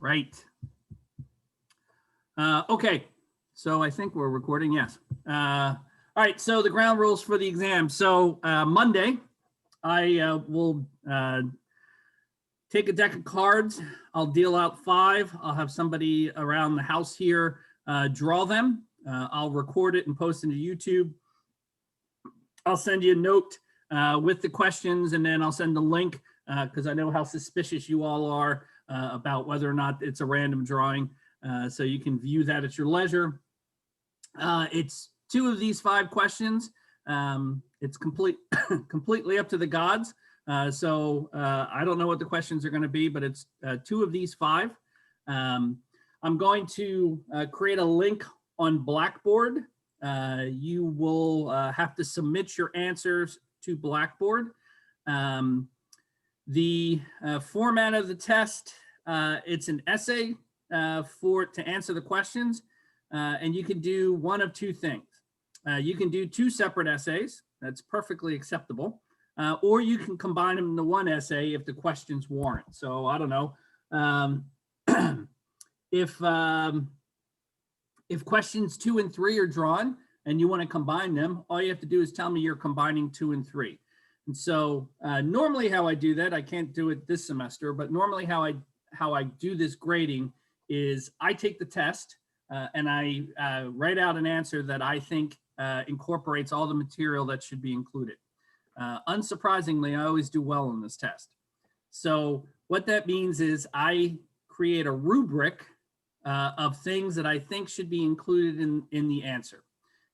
Right. Okay, so I think we're recording, yes. All right, so the ground rules for the exam. So Monday, I will take a deck of cards. I'll deal out 5. I'll have somebody around the house here draw them. I'll record it and post it to YouTube. I'll send you a note with the questions, and then I'll send the link because I know how suspicious you all are about whether or not it's a random drawing. So you can view that at your leisure. It's 2 of these 5 questions. It's completely up to the gods. So I don't know what the questions are going to be, but it's 2 of these 5. I'm going to create a link on Blackboard. You will have to submit your answers to Blackboard. The format of the test, it's an essay to answer the questions, and you can do one of 2 things. You can do 2 separate essays. That's perfectly acceptable. Or you can combine them into one essay if the questions warrant. So I don't know. If questions 2 and 3 are drawn and you want to combine them, all you have to do is tell me you're combining 2 and 3. And so normally how I do that, I can't do it this semester, but normally how I do this grading is I take the test and I write out an answer that I think incorporates all the material that should be included. Unsurprisingly, I always do well on this test. So what that means is I create a rubric of things that I think should be included in the answer.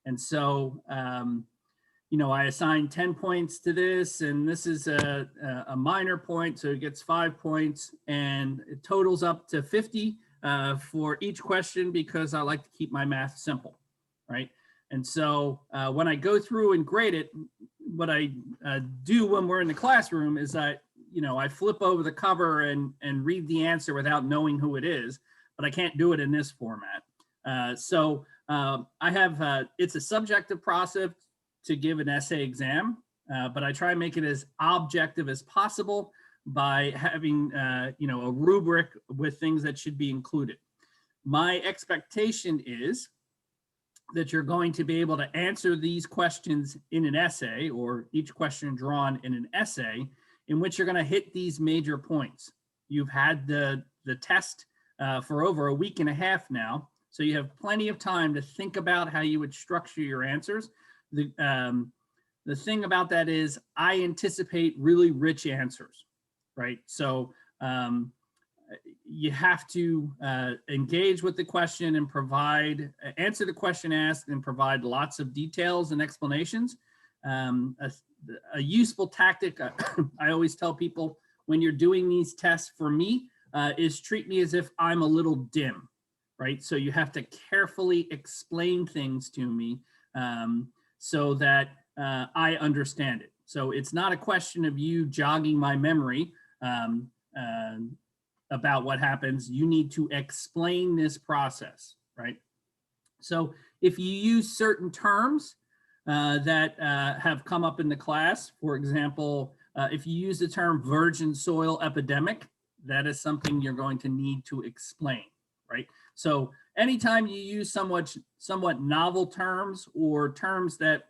And so, you know, I assign 10 points to this, and this is a minor point, so it gets 5 points, and it totals up to 50 for each question because I like to keep my math simple, right? And so when I go through and grade it, what I do when we're in the classroom is I flip over the cover and read the answer without knowing who it is, but I can't do it in this format. I have, it's a subjective process to give an essay exam, but I try and make it as objective as possible by having, a rubric with things that should be included. My expectation is that you're going to be able to answer these questions in an essay, or each question drawn in an essay, in which you're going to hit these major points. You've had the test for over a week and a half now, so you have plenty of time to think about how you would structure your answers. The thing about that is I anticipate really rich answers, right? So you have to engage with the question and answer the question asked and provide lots of details and explanations. A useful tactic I always tell people when you're doing these tests for me is treat me as if I'm a little dim, right? So you have to carefully explain things to me so that I understand it. So it's not a question of you jogging my memory about what happens. You need to explain this process, right? So if you use certain terms that have come up in the class, for example, if you use the term virgin soil epidemic, that is something you're going to need to explain, right? So anytime you use somewhat novel terms or terms that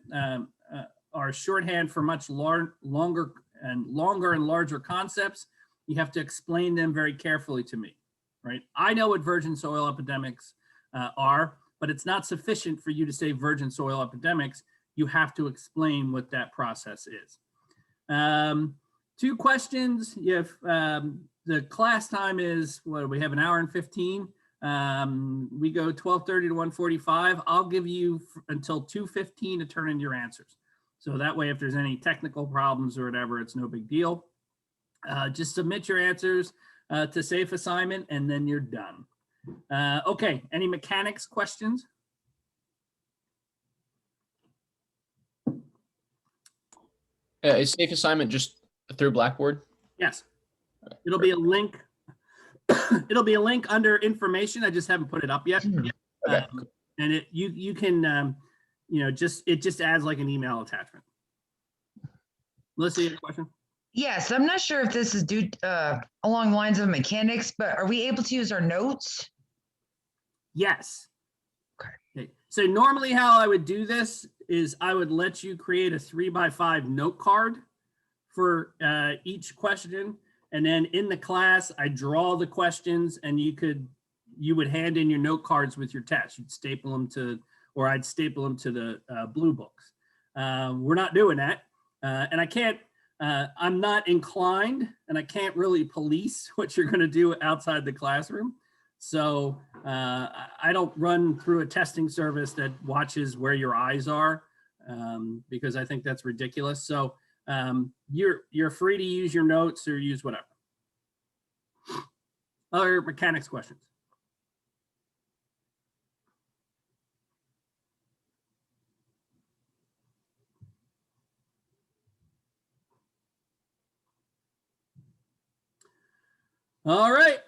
are shorthand for much longer and larger concepts, you have to explain them very carefully to me, right? I know what virgin soil epidemics are, but it's not sufficient for you to say virgin soil epidemics. You have to explain what that process is. 2 questions. If the class time is, what, we have an hour and 15. We go 12:30 to 1:45. I'll give you until 2:15 to turn in your answers. So that way, if there's any technical problems or whatever, it's no big deal. Just submit your answers to Safe Assignment, and then you're done. Okay, any mechanics questions? Is Safe Assignment just through Blackboard? Yes. It'll be a link. It'll be a link under information. I just haven't put it up yet. Okay. And you can, it just adds like an email attachment. Melissa, you have a question? Yes, I'm not sure if this is due along the lines of mechanics, but are we able to use our notes? Yes. Okay. So normally how I would do this is I would let you create a 3x5 note card for each question. And then in the class, I draw the questions and you would hand in your note cards with your test. You'd staple them to, or I'd staple them to the blue books. We're not doing that. And I can't, I'm not inclined and I can't really police what you're gonna do outside the classroom. So I don't run through a testing service that watches where your eyes are because I think that's ridiculous. So you're free to use your notes or use whatever. Other mechanics questions? All right,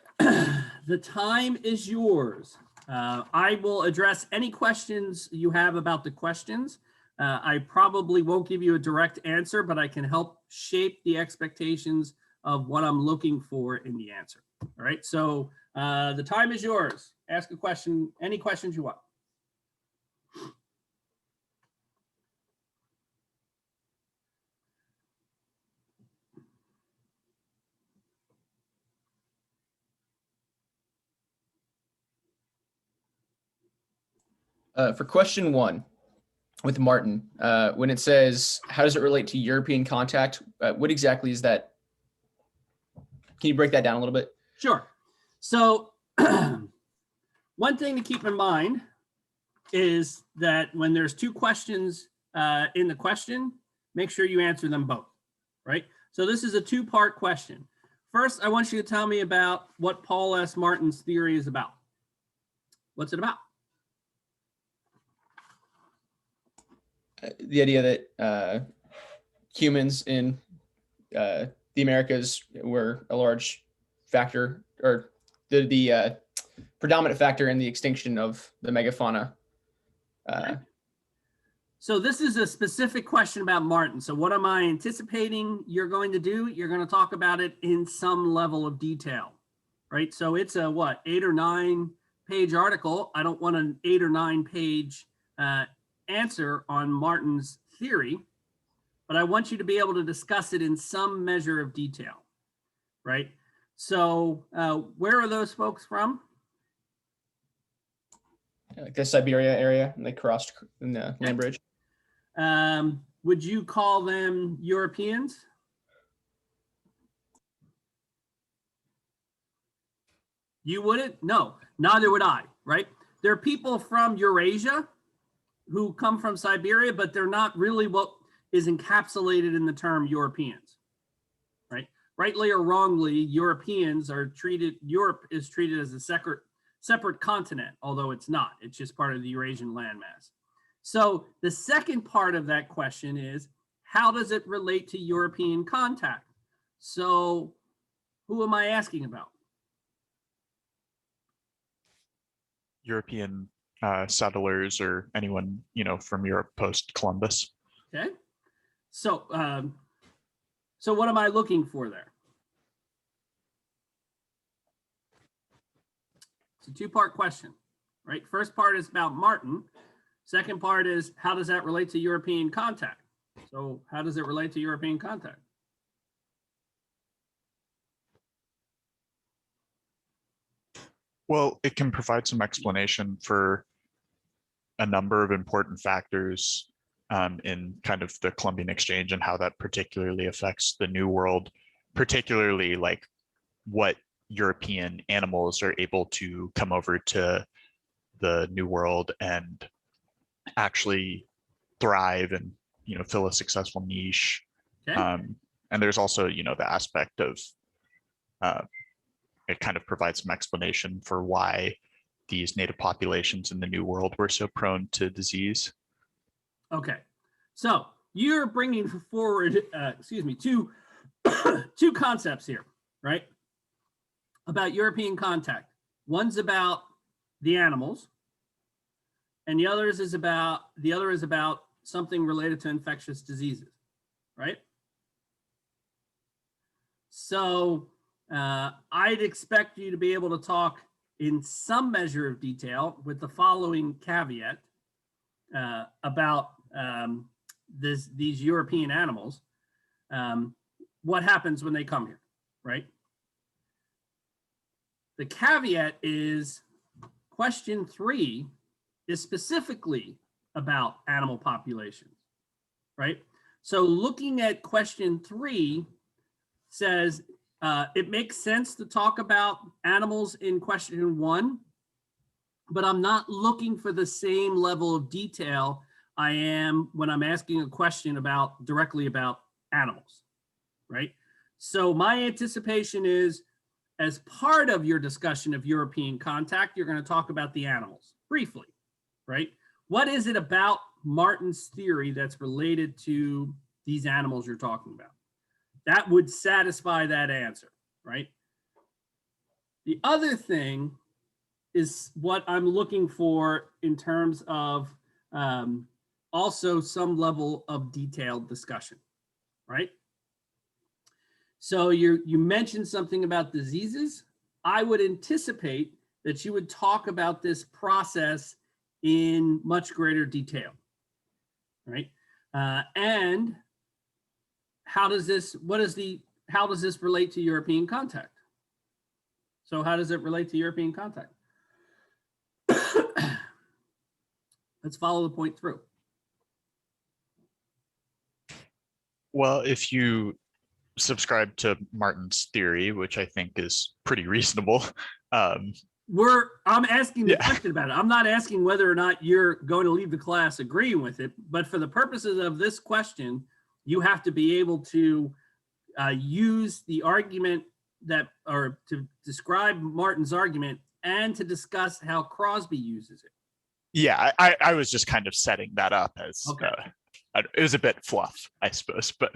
the time is yours. I will address any questions you have about the questions. I probably won't give you a direct answer, but I can help shape the expectations of what I'm looking for in the answer. All right, so the time is yours. Ask a question, any questions you want. For question 1 with Martin, when it says, how does it relate to European contact? What exactly is that? Can you break that down a little bit? Sure. So one thing to keep in mind is that when there's 2 questions in the question, make sure you answer them both, right? So this is a 2-part question. First, I want you to tell me about what Paul S. Martin's theory is about. What's it about? The idea that humans in the Americas were a large factor, or the predominant factor in the extinction of the megafauna. Okay. So this is a specific question about Martin. So what am I anticipating you're going to do? You're going to talk about it in some level of detail, right? So it's a what, 8 or 9 page article. I don't want an 8 or 9 page answer on Martin's theory, but I want you to be able to discuss it in some measure of detail, right? So where are those folks from? Like the Siberia area, and they crossed in the land bridge. Would you call them Europeans? You wouldn't? No, neither would I, right? There are people from Eurasia who come from Siberia, but they're not really what is encapsulated in the term Europeans, right? Rightly or wrongly, Europeans are treated, Europe is treated as a separate continent, although it's not. It's just part of the Eurasian landmass. So the second part of that question is, how does it relate to European contact? So who am I asking about? European settlers or anyone, from Europe post Columbus. Okay. So, so what am I looking for there? It's a 2-part question, right? First part is about Martin. Second part is, how does that relate to European contact? So how does it relate to European contact? Well, it can provide some explanation for a number of important factors in kind of the Columbian Exchange and how that particularly affects the New World, particularly like what European animals are able to come over to the New World and actually thrive and fill a successful niche. Okay. And there's also the aspect of it kind of provides some explanation for why these native populations in the New World were so prone to disease. Okay, so you're bringing forward, two concepts here, right? About European contact. One's about the animals, and the other is about something related to infectious diseases, right? So I'd expect you to be able to talk in some measure of detail with the following caveat about these European animals. What happens when they come here, right? The caveat is question 3 is specifically about animal populations, right? So looking at question 3 says it makes sense to talk about animals in question 1, but I'm not looking for the same level of detail I am when I'm asking a question directly about animals, right? So my anticipation is, as part of your discussion of European contact, you're going to talk about the animals briefly, right? What is it about Martin's theory that's related to these animals you're talking about? That would satisfy that answer, right? The other thing is what I'm looking for in terms of also some level of detailed discussion, right? So you mentioned something about diseases. I would anticipate that you would talk about this process in much greater detail, right? And how does this relate to European contact? So how does it relate to European contact? Let's follow the point through. Well, if you subscribe to Martin's theory, which I think is pretty reasonable. I'm asking the question about it. I'm not asking whether or not you're going to leave the class agreeing with it, but for the purposes of this question, you have to be able to use the argument or to describe Martin's argument and to discuss how Crosby uses it. Yeah, I was just kind of setting that up as, okay. It was a bit fluff, I suppose, but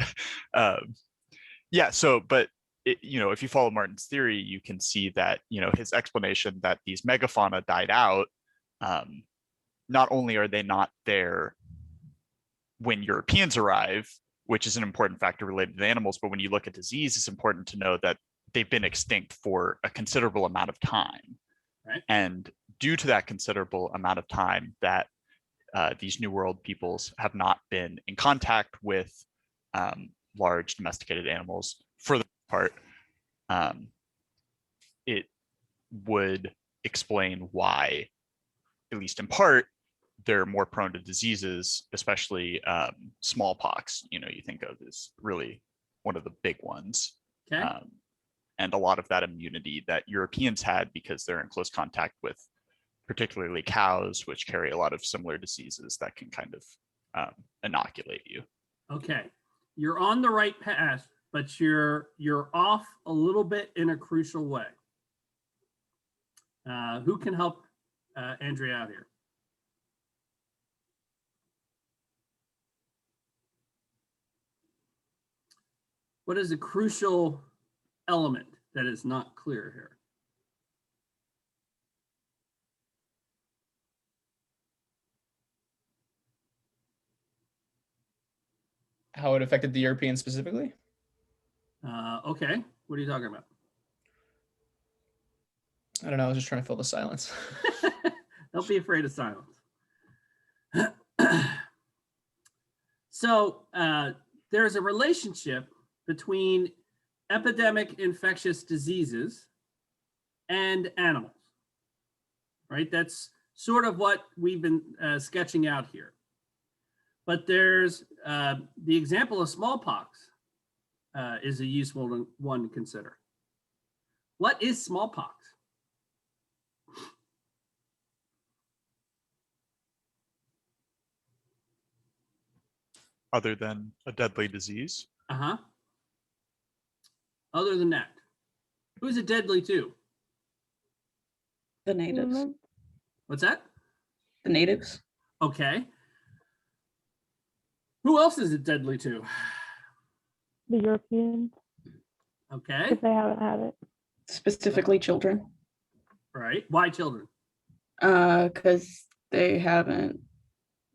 yeah, so, but, if you follow Martin's theory, you can see that, his explanation that these megafauna died out, not only are they not there when Europeans arrive, which is an important factor related to the animals, but when you look at disease, it's important to know that they've been extinct for a considerable amount of time. Right. And due to that considerable amount of time that these New World peoples have not been in contact with large domesticated animals for the part, it would explain why, at least in part, they're more prone to diseases, especially smallpox. You think of as really one of the big ones. Okay. And a lot of that immunity that Europeans had because they're in close contact with particularly cows, which carry a lot of similar diseases that can kind of inoculate you. Okay, you're on the right path, but you're off a little bit in a crucial way. Who can help Andrea out here? What is a crucial element that is not clear here? How it affected the Europeans specifically? Okay, what are you talking about? I don't know. I was just trying to fill the silence. Don't be afraid of silence. So there's a relationship between epidemic infectious diseases and animals, right? That's sort of what we've been sketching out here. But there's the example of smallpox is a useful one to consider. What is smallpox? Other than a deadly disease? Uh-huh. Other than that, who is it deadly to? The natives. What's that? The natives. Okay. Who else is it deadly to? The Europeans, Okay. if they haven't had it. Specifically children. Right. Why children? Because they're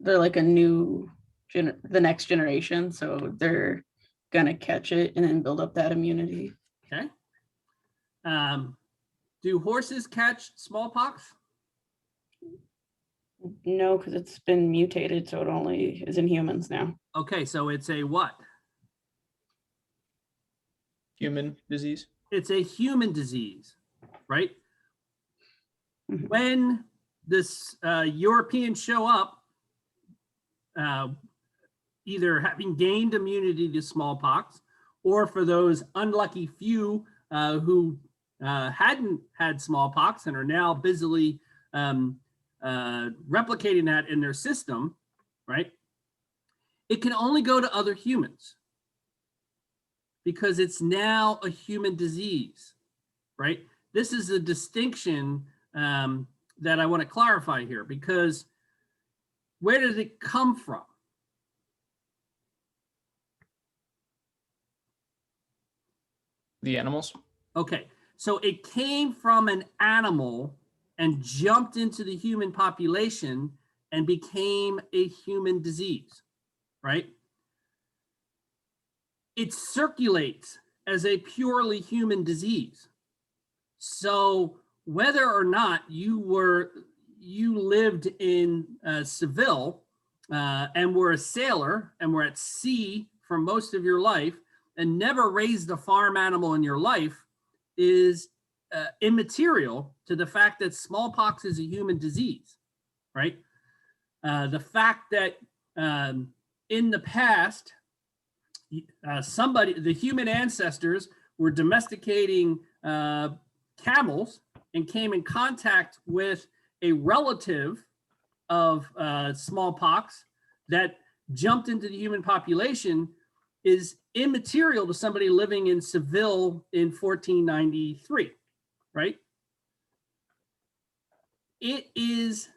like the next generation, so they're gonna catch it and then build up that immunity. Okay. Do horses catch smallpox? No, because it's been mutated, so it only is in humans now. Okay, so it's a what? Human disease. It's a human disease, right? Mhm. When this Europeans show up, either having gained immunity to smallpox, or for those unlucky few who hadn't had smallpox and are now busily replicating that in their system, right? It can only go to other humans because it's now a human disease, right? This is a distinction that I want to clarify here, because where did it come from? The animals. Okay, so it came from an animal and jumped into the human population and became a human disease, right? It circulates as a purely human disease. So whether or not you lived in Seville and were a sailor and were at sea for most of your life and never raised a farm animal in your life is immaterial to the fact that smallpox is a human disease, right? The fact that in the past, the human ancestors were domesticating camels and came in contact with a relative of smallpox that jumped into the human population is immaterial to somebody living in Seville in 1493, right? It is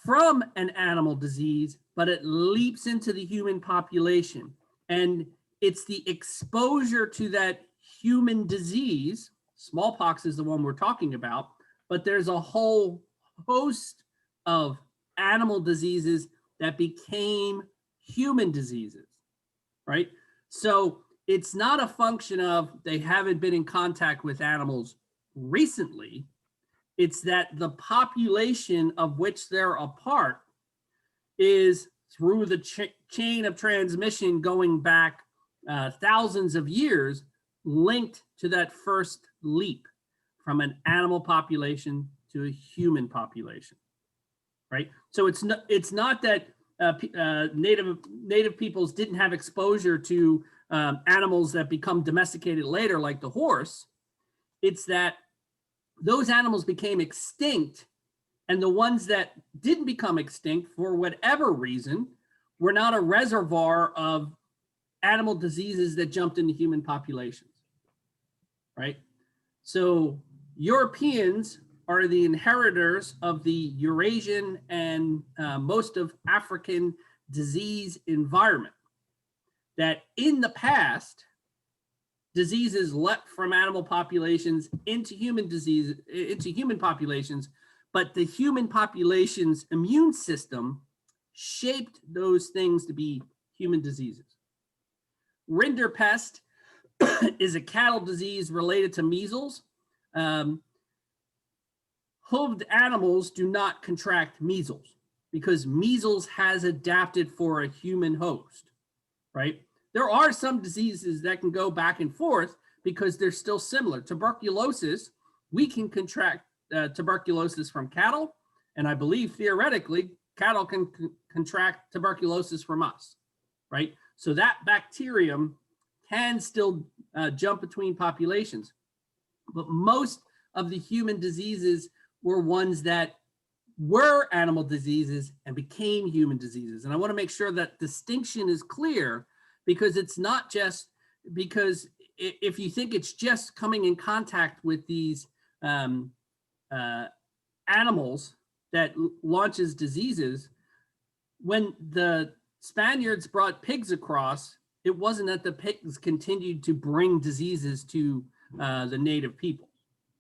from an animal disease, but it leaps into the human population. And it's the exposure to that human disease, smallpox is the one we're talking about, but there's a whole host of animal diseases that became human diseases, right? So it's not a function of they haven't been in contact with animals recently. It's that the population of which they're a part is through the chain of transmission going back thousands of years, linked to that first leap from an animal population to a human population, right? So it's not that native peoples didn't have exposure to animals that become domesticated later, like the horse. It's that those animals became extinct, and the ones that didn't become extinct for whatever reason were not a reservoir of animal diseases that jumped into human populations, right? So Europeans are the inheritors of the Eurasian and most of African disease environment, that in the past, diseases leapt from animal populations into human populations, but the human population's immune system shaped those things to be human diseases. Rinderpest is a cattle disease related to measles. Hooved animals do not contract measles because measles has adapted for a human host, right? There are some diseases that can go back and forth because they're still similar. Tuberculosis, we can contract tuberculosis from cattle, and I believe theoretically cattle can contract tuberculosis from us, right? So that bacterium can still jump between populations, but most of the human diseases were ones that were animal diseases and became human diseases. And I want to make sure that distinction is clear, because it's not just because if you think it's just coming in contact with these animals that launches diseases, when the Spaniards brought pigs across, it wasn't that the pigs continued to bring diseases to the native people,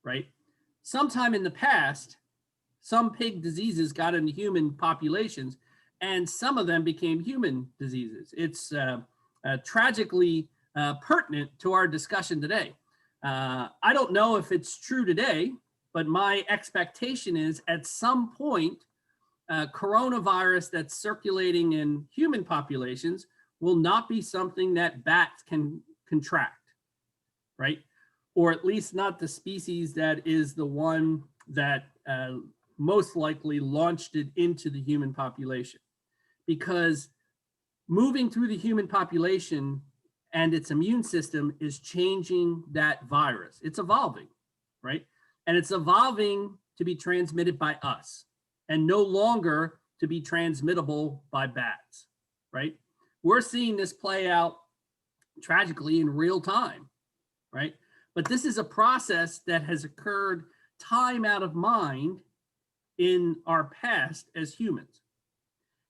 right? Sometime in the past, some pig diseases got into human populations, and some of them became human diseases. It's tragically pertinent to our discussion today. I don't know if it's true today, but my expectation is at some point, coronavirus that's circulating in human populations will not be something that bats can contract, right? Or at least not the species that is the one that most likely launched it into the human population. Because moving through the human population and its immune system is changing that virus. It's evolving, right? And it's evolving to be transmitted by us and no longer to be transmittable by bats, right? We're seeing this play out tragically in real time, right? But this is a process that has occurred time out of mind in our past as humans.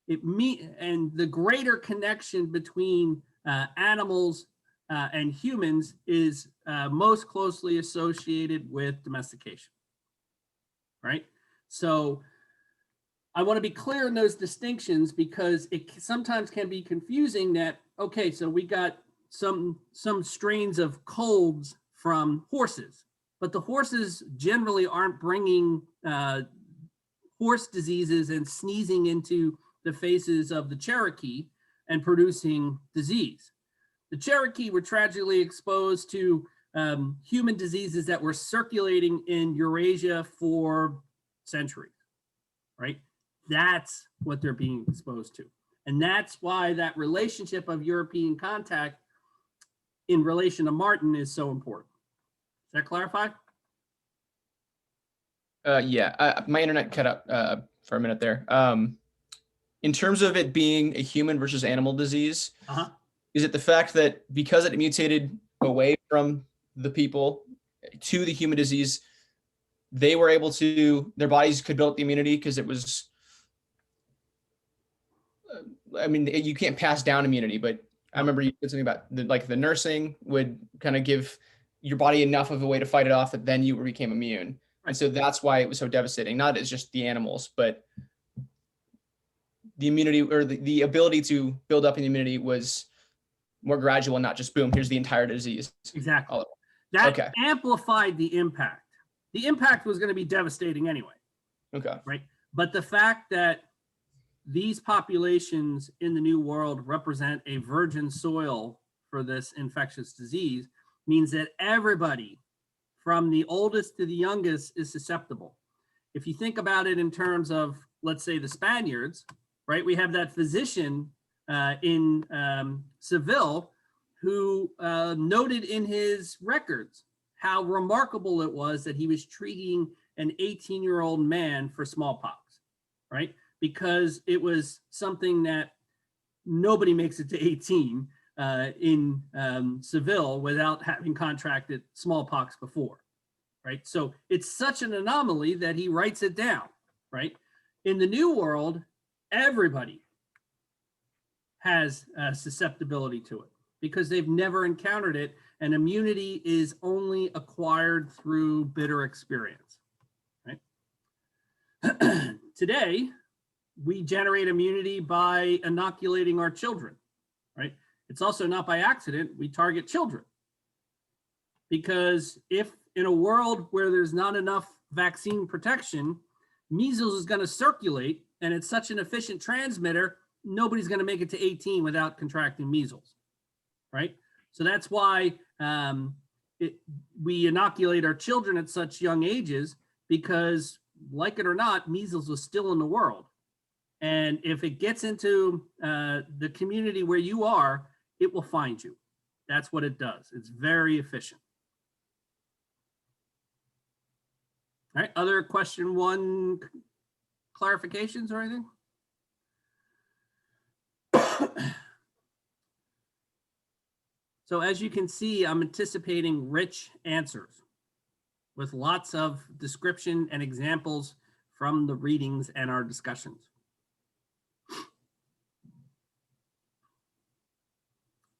And the greater connection between animals and humans is most closely associated with domestication, right? So I want to be clear in those distinctions because it sometimes can be confusing that, okay, so we got some strains of colds from horses, but the horses generally aren't bringing horse diseases and sneezing into the faces of the Cherokee and producing disease. The Cherokee were tragically exposed to human diseases that were circulating in Eurasia for centuries, right? That's what they're being exposed to. And that's why that relationship of European contact in relation to Martin is so important. Does that clarify? Yeah, my internet cut out for a minute there. In terms of it being a human versus animal disease, is it the fact that because it mutated away from the people to the human disease, they were able to, their bodies could build up the immunity because it was, I mean, you can't pass down immunity, but I remember you said something about the nursing would kind of give your body enough of a way to fight it off that then you became immune. And so that's why it was so devastating. Not as just the animals, but the immunity or the ability to build up an immunity was more gradual, not just boom, here's the entire disease. Exactly. That amplified the impact. The impact was going to be devastating anyway. Okay. Right. But the fact that these populations in the New World represent a virgin soil for this infectious disease means that everybody from the oldest to the youngest is susceptible. If you think about it in terms of, let's say, the Spaniards, right? We have that physician in Seville who noted in his records how remarkable it was that he was treating an 18-year-old man for smallpox, right? Because it was something that nobody makes it to 18 in Seville without having contracted smallpox before, right? So it's such an anomaly that he writes it down, right? In the New World, everybody has susceptibility to it because they've never encountered it, and immunity is only acquired through bitter experience, right? Today, we generate immunity by inoculating our children, right? It's also not by accident we target children. Because if in a world where there's not enough vaccine protection, measles is going to circulate, and it's such an efficient transmitter, nobody's going to make it to 18 without contracting measles, right? So that's why we inoculate our children at such young ages, because like it or not, measles is still in the world. And if it gets into the community where you are, it will find you. That's what it does. It's very efficient. All right, other question one clarifications or anything? So as you can see, I'm anticipating rich answers with lots of description and examples from the readings and our discussions.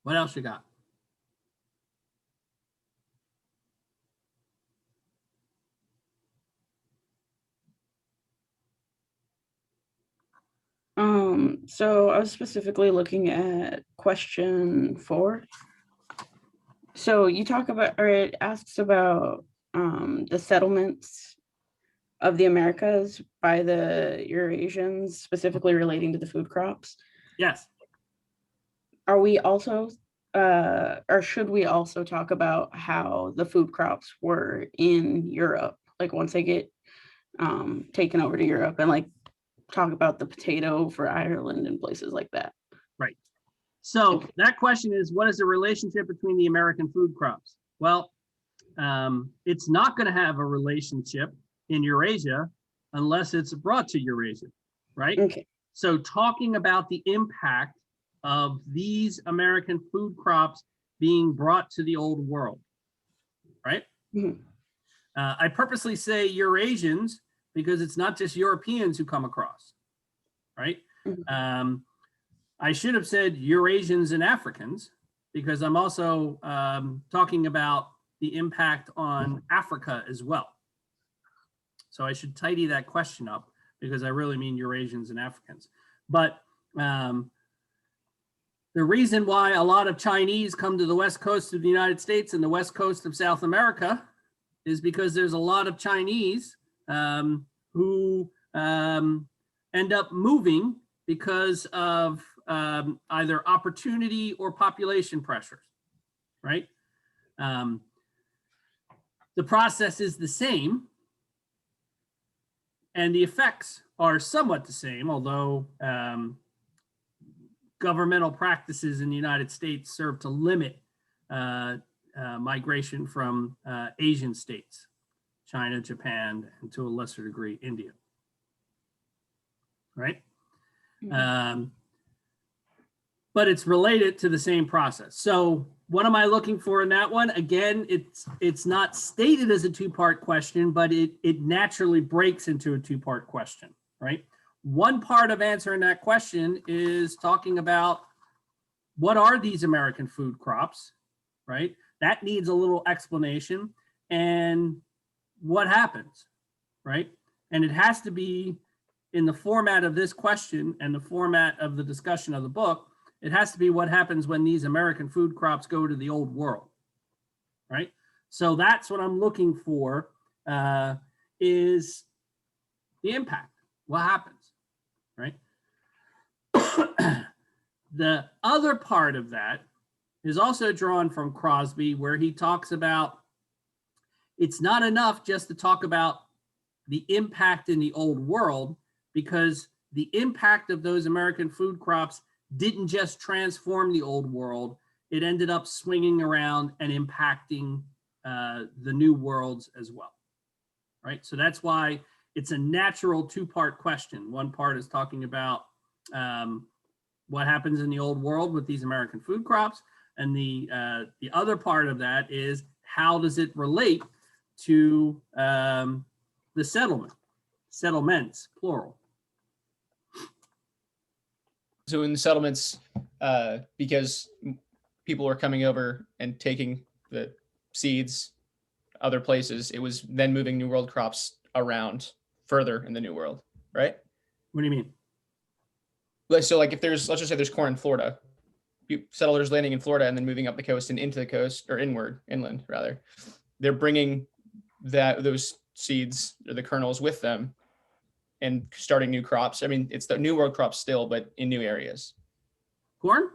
What else you got? So I was specifically looking at question 4. So you talk about, or it asks about the settlements of the Americas by the Eurasians, specifically relating to the food crops. Yes. Are we also, or should we also talk about how the food crops were in Europe? Like once they get taken over to Europe, and like talk about the potato for Ireland and places like that. Right. So that question is, what is the relationship between the American food crops? Well, it's not going to have a relationship in Eurasia unless it's brought to Eurasia, right? Okay. So talking about the impact of these American food crops being brought to the old world, right? Mhm. I purposely say Eurasians because it's not just Europeans who come across, right? Mhm. I should have said Eurasians and Africans because I'm also talking about the impact on Africa as well. So I should tidy that question up because I really mean Eurasians and Africans. But the reason why a lot of Chinese come to the West Coast of the United States and the West Coast of South America is because there's a lot of Chinese who end up moving because of either opportunity or population pressures, right? The process is the same and the effects are somewhat the same, although governmental practices in the United States serve to limit migration from Asian states, China, Japan, and to a lesser degree, India, right? But it's related to the same process. So what am I looking for in that one? Again, it's not stated as a two-part question, but it naturally breaks into a two-part question, right? One part of answering that question is talking about what are these American food crops, right? That needs a little explanation and what happens, right? And it has to be in the format of this question and the format of the discussion of the book. It has to be what happens when these American food crops go to the old world, right? So that's what I'm looking for is the impact, what happens, right? The other part of that is also drawn from Crosby, where he talks about it's not enough just to talk about the impact in the old world, because the impact of those American food crops didn't just transform the old world, it ended up swinging around and impacting the new worlds as well, right? So that's why it's a natural two-part question. One part is talking about what happens in the old world with these American food crops, and the other part of that is how does it relate to the settlements, plural. So in the settlements, because people were coming over and taking the seeds other places, it was then moving New World crops around further in the New World, right? What do you mean? So like if there's, let's just say there's corn in Florida, settlers landing in Florida and then moving up the coast and into the coast, or inland rather, they're bringing those seeds or the kernels with them and starting new crops. I mean, it's the New World crops still, but in new areas. Corn?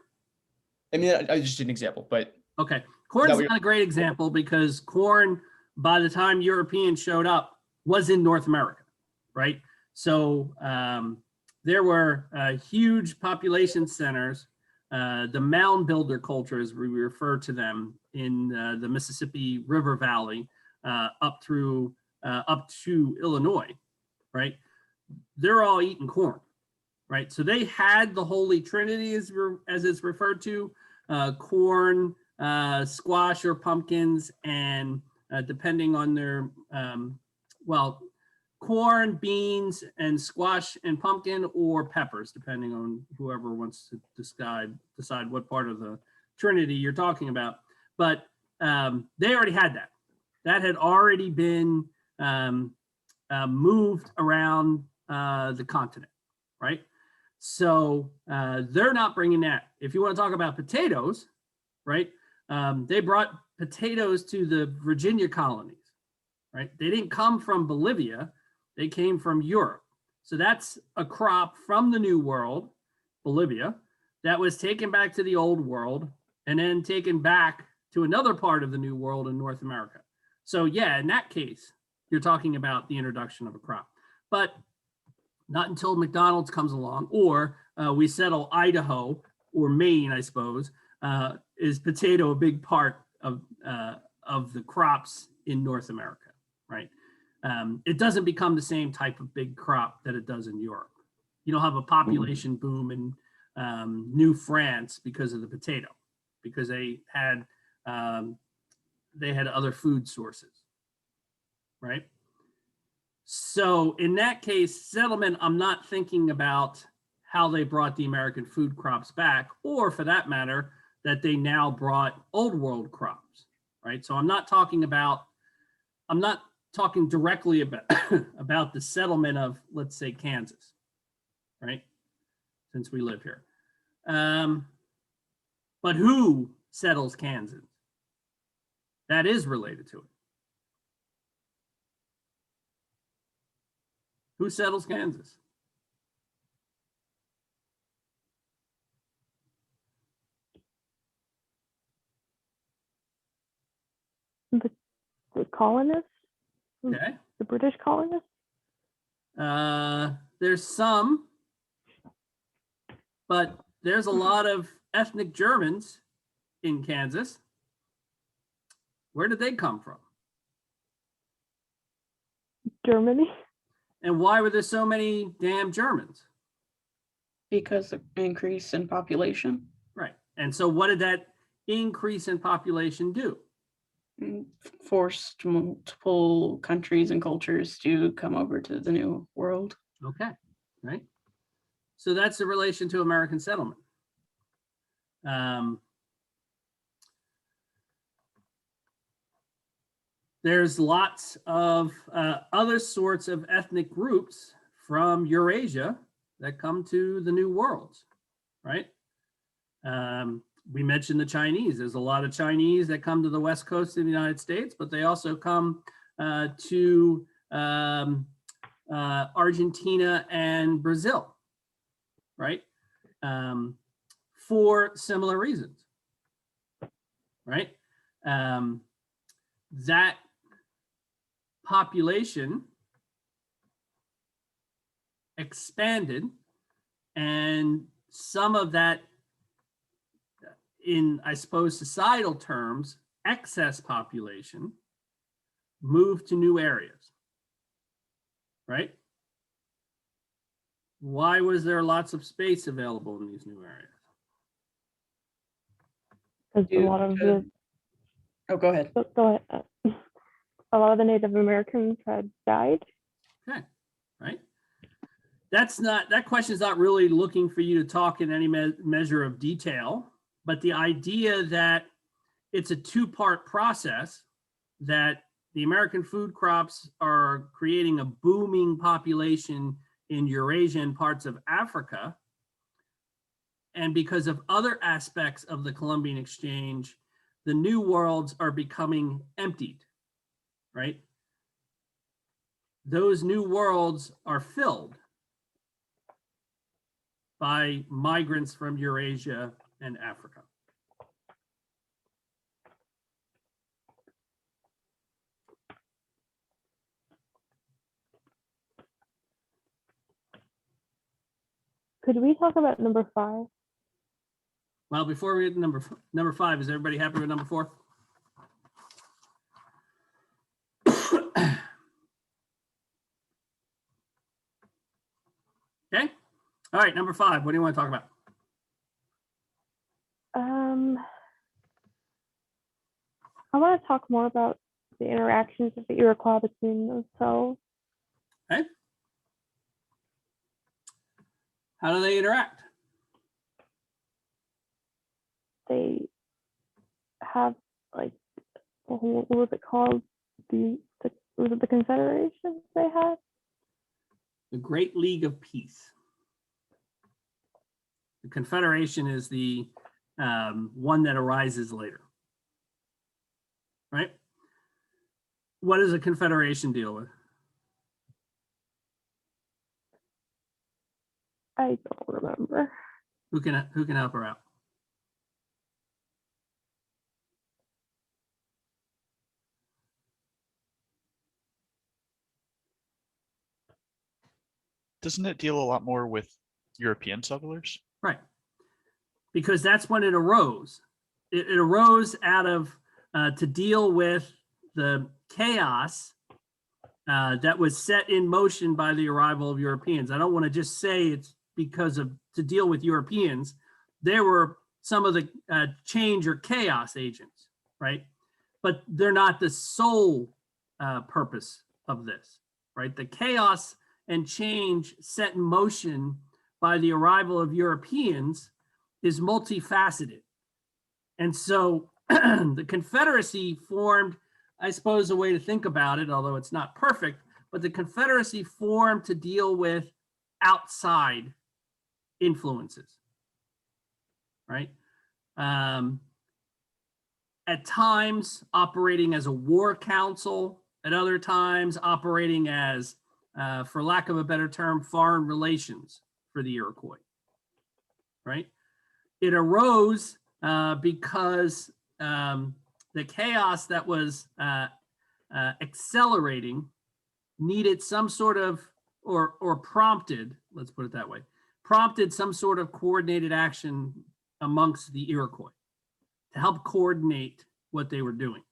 I mean, I just did an example, but okay. Corn's not a great example because corn, by the time Europeans showed up, was in North America, right? So there were huge population centers, the Mound Builder culture, as we refer to them, in the Mississippi River Valley, up to Illinois, right? They're all eating corn, right? So they had the Holy Trinity, as it's referred to, corn, squash or pumpkins, and depending on their, corn, beans, and squash and pumpkin, or peppers, depending on whoever wants to decide what part of the Trinity you're talking about. But they already had that. That had already been moved around the continent, right? So they're not bringing that. If you want to talk about potatoes, right? They brought potatoes to the Virginia colonies, right? They didn't come from Bolivia, they came from Europe. So that's a crop from the New World, Bolivia, that was taken back to the Old World and then taken back to another part of the New World in North America. So yeah, in that case, you're talking about the introduction of a crop, but not until McDonald's comes along, or we settle Idaho or Maine, I suppose, is potato a big part of the crops in North America, right? It doesn't become the same type of big crop that it does in Europe. You don't have a population boom in New France because of the potato, because they had other food sources, right? So in that case, settlement, I'm not thinking about how they brought the American food crops back, or for that matter, that they now brought old world crops, right? So I'm not talking directly about, about the settlement of, let's say, Kansas, right? Since we live here. But who settles Kansas? That is related to it. Who settles Kansas? The colonists? Okay. The British colonists? There's some, but there's a lot of ethnic Germans in Kansas. Where did they come from? Germany? And why were there so many damn Germans? Because of increase in population. Right. And so what did that increase in population do? Forced multiple countries and cultures to come over to the New World. Okay. Right. So that's the relation to American settlement. There's lots of other sorts of ethnic groups from Eurasia that come to the New World, right? We mentioned the Chinese. There's a lot of Chinese that come to the West Coast of the United States, but they also come to Argentina and Brazil, right? For similar reasons, right? That population expanded, and some of that, in, I suppose, societal terms, excess population moved to new areas, right? Why was there lots of space available in these new areas? Because a lot of the Oh, go ahead. go ahead. A lot of the Native Americans had died. Okay, right? That question is not really looking for you to talk in any measure of detail, but the idea that it's a two-part process, that the American food crops are creating a booming population in Eurasia and parts of Africa, and because of other aspects of the Columbian Exchange, the new worlds are becoming emptied, right? Those new worlds are filled by migrants from Eurasia and Africa. Could we talk about number 5? Well, before we get to number 5, is everybody happy with number 4? Okay. All right, number 5. What do you want to talk about? I want to talk more about the interactions of the Iroquois between themselves. Okay. How do they interact? They have, like, what was it called? Was it the Confederation they had? The Great League of Peace. The Confederation is the one that arises later. right? What does a confederation deal with? I don't remember. Who can help her out? Doesn't it deal a lot more with European settlers? Right. Because that's when it arose. It arose out of to deal with the chaos that was set in motion by the arrival of Europeans. I don't want to just say it's because of to deal with Europeans. There were some of the change or chaos agents, right? But they're not the sole purpose of this, right? The chaos and change set in motion by the arrival of Europeans is multifaceted. And so the Confederacy formed, I suppose, a way to think about it, although it's not perfect, but the Confederacy formed to deal with outside influences, right? At times operating as a war council, at other times operating as, for lack of a better term, foreign relations for the Iroquois, right? It arose because the chaos that was accelerating needed some sort of, or prompted, let's put it that way, prompted some sort of coordinated action amongst the Iroquois to help coordinate what they were doing.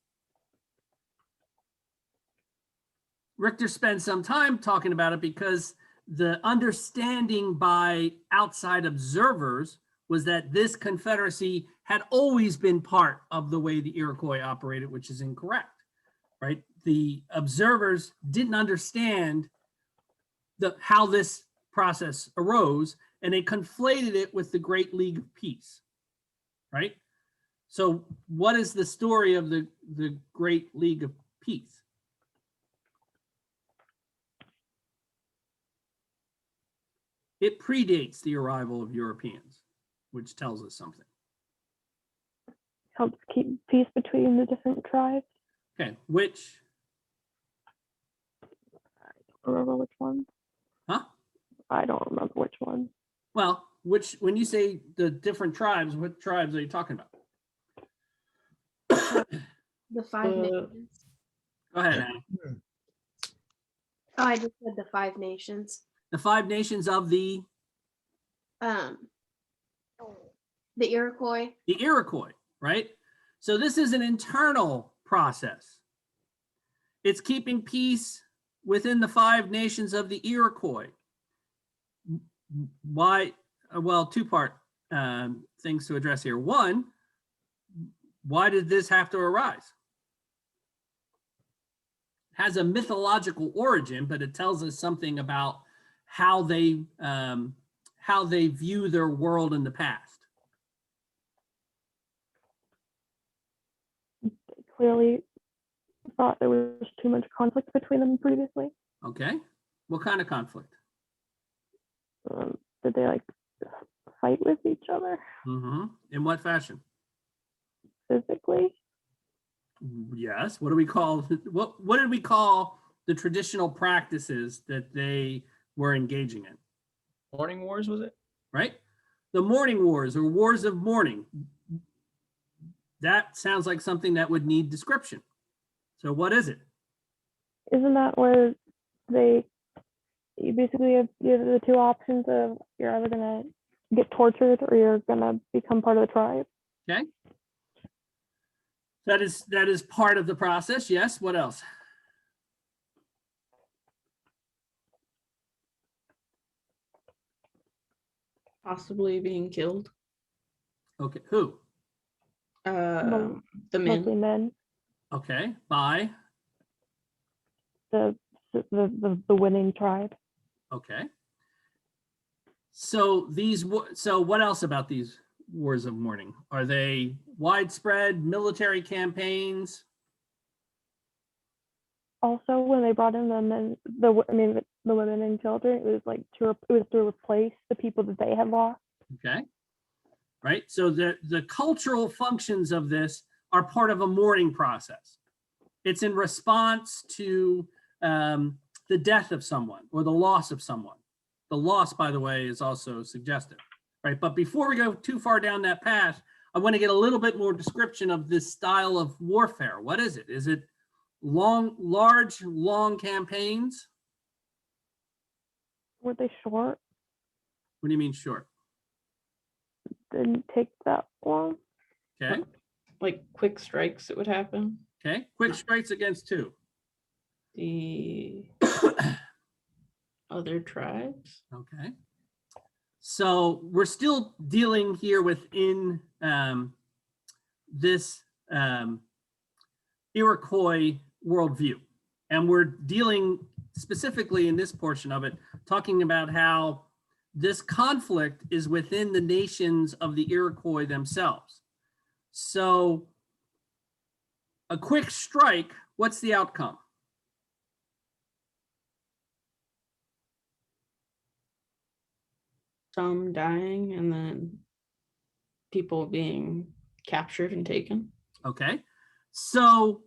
Richter spent some time talking about it because the understanding by outside observers was that this Confederacy had always been part of the way the Iroquois operated, which is incorrect, right? The observers didn't understand how this process arose, and they conflated it with the Great League of Peace, right? So what is the story of the Great League of Peace? It predates the arrival of Europeans, which tells us something. Helps keep peace between the different tribes. Okay, which? I don't remember which one. Huh? I don't remember which one. Well, which, when you say the different tribes, what tribes are you talking about? The five nations. Go ahead, Annie. Oh, I just said the 5 nations. The 5 nations of the Iroquois. The Iroquois, right? So this is an internal process. It's keeping peace within the 5 nations of the Iroquois. Why? Well, two-part things to address here. One, why did this have to arise? It has a mythological origin, but it tells us something about how they view their world in the past. They clearly thought there was too much conflict between them previously. Okay, what kind of conflict? Did they like fight with each other In what fashion? physically? Yes. What do we call what did we call the traditional practices that they were engaging in? Mourning wars, was it? Right? The Mourning Wars, or Wars of Mourning. That sounds like something that would need description. So what is it? Isn't that where you basically have the 2 options of you're either gonna get tortured or you're gonna become part of the tribe? Okay. That is part of the process. Yes. What else? Possibly being killed. Okay. Who? The Mostly men. men. Okay. By. The winning tribe. Okay. So what else about these Wars of Mourning? Are they widespread military campaigns? Also, when they brought in the men, the women and children, it was like to replace the people that they had lost. Okay. Right. So the cultural functions of this are part of a mourning process. It's in response to the death of someone or the loss of someone. The loss, by the way, is also suggestive, right? But before we go too far down that path, I want to get a little bit more description of this style of warfare. What is it? Is it large, long campaigns? Were they short? What do you mean short? Didn't take that long. Okay. Like quick strikes that would happen. Okay. Quick strikes against two. The other tribes. Okay. So we're still dealing here within this Iroquois worldview. And we're dealing specifically in this portion of it, talking about how this conflict is within the nations of the Iroquois themselves. So a quick strike, what's the outcome? Some dying and then people being captured and taken. Okay. So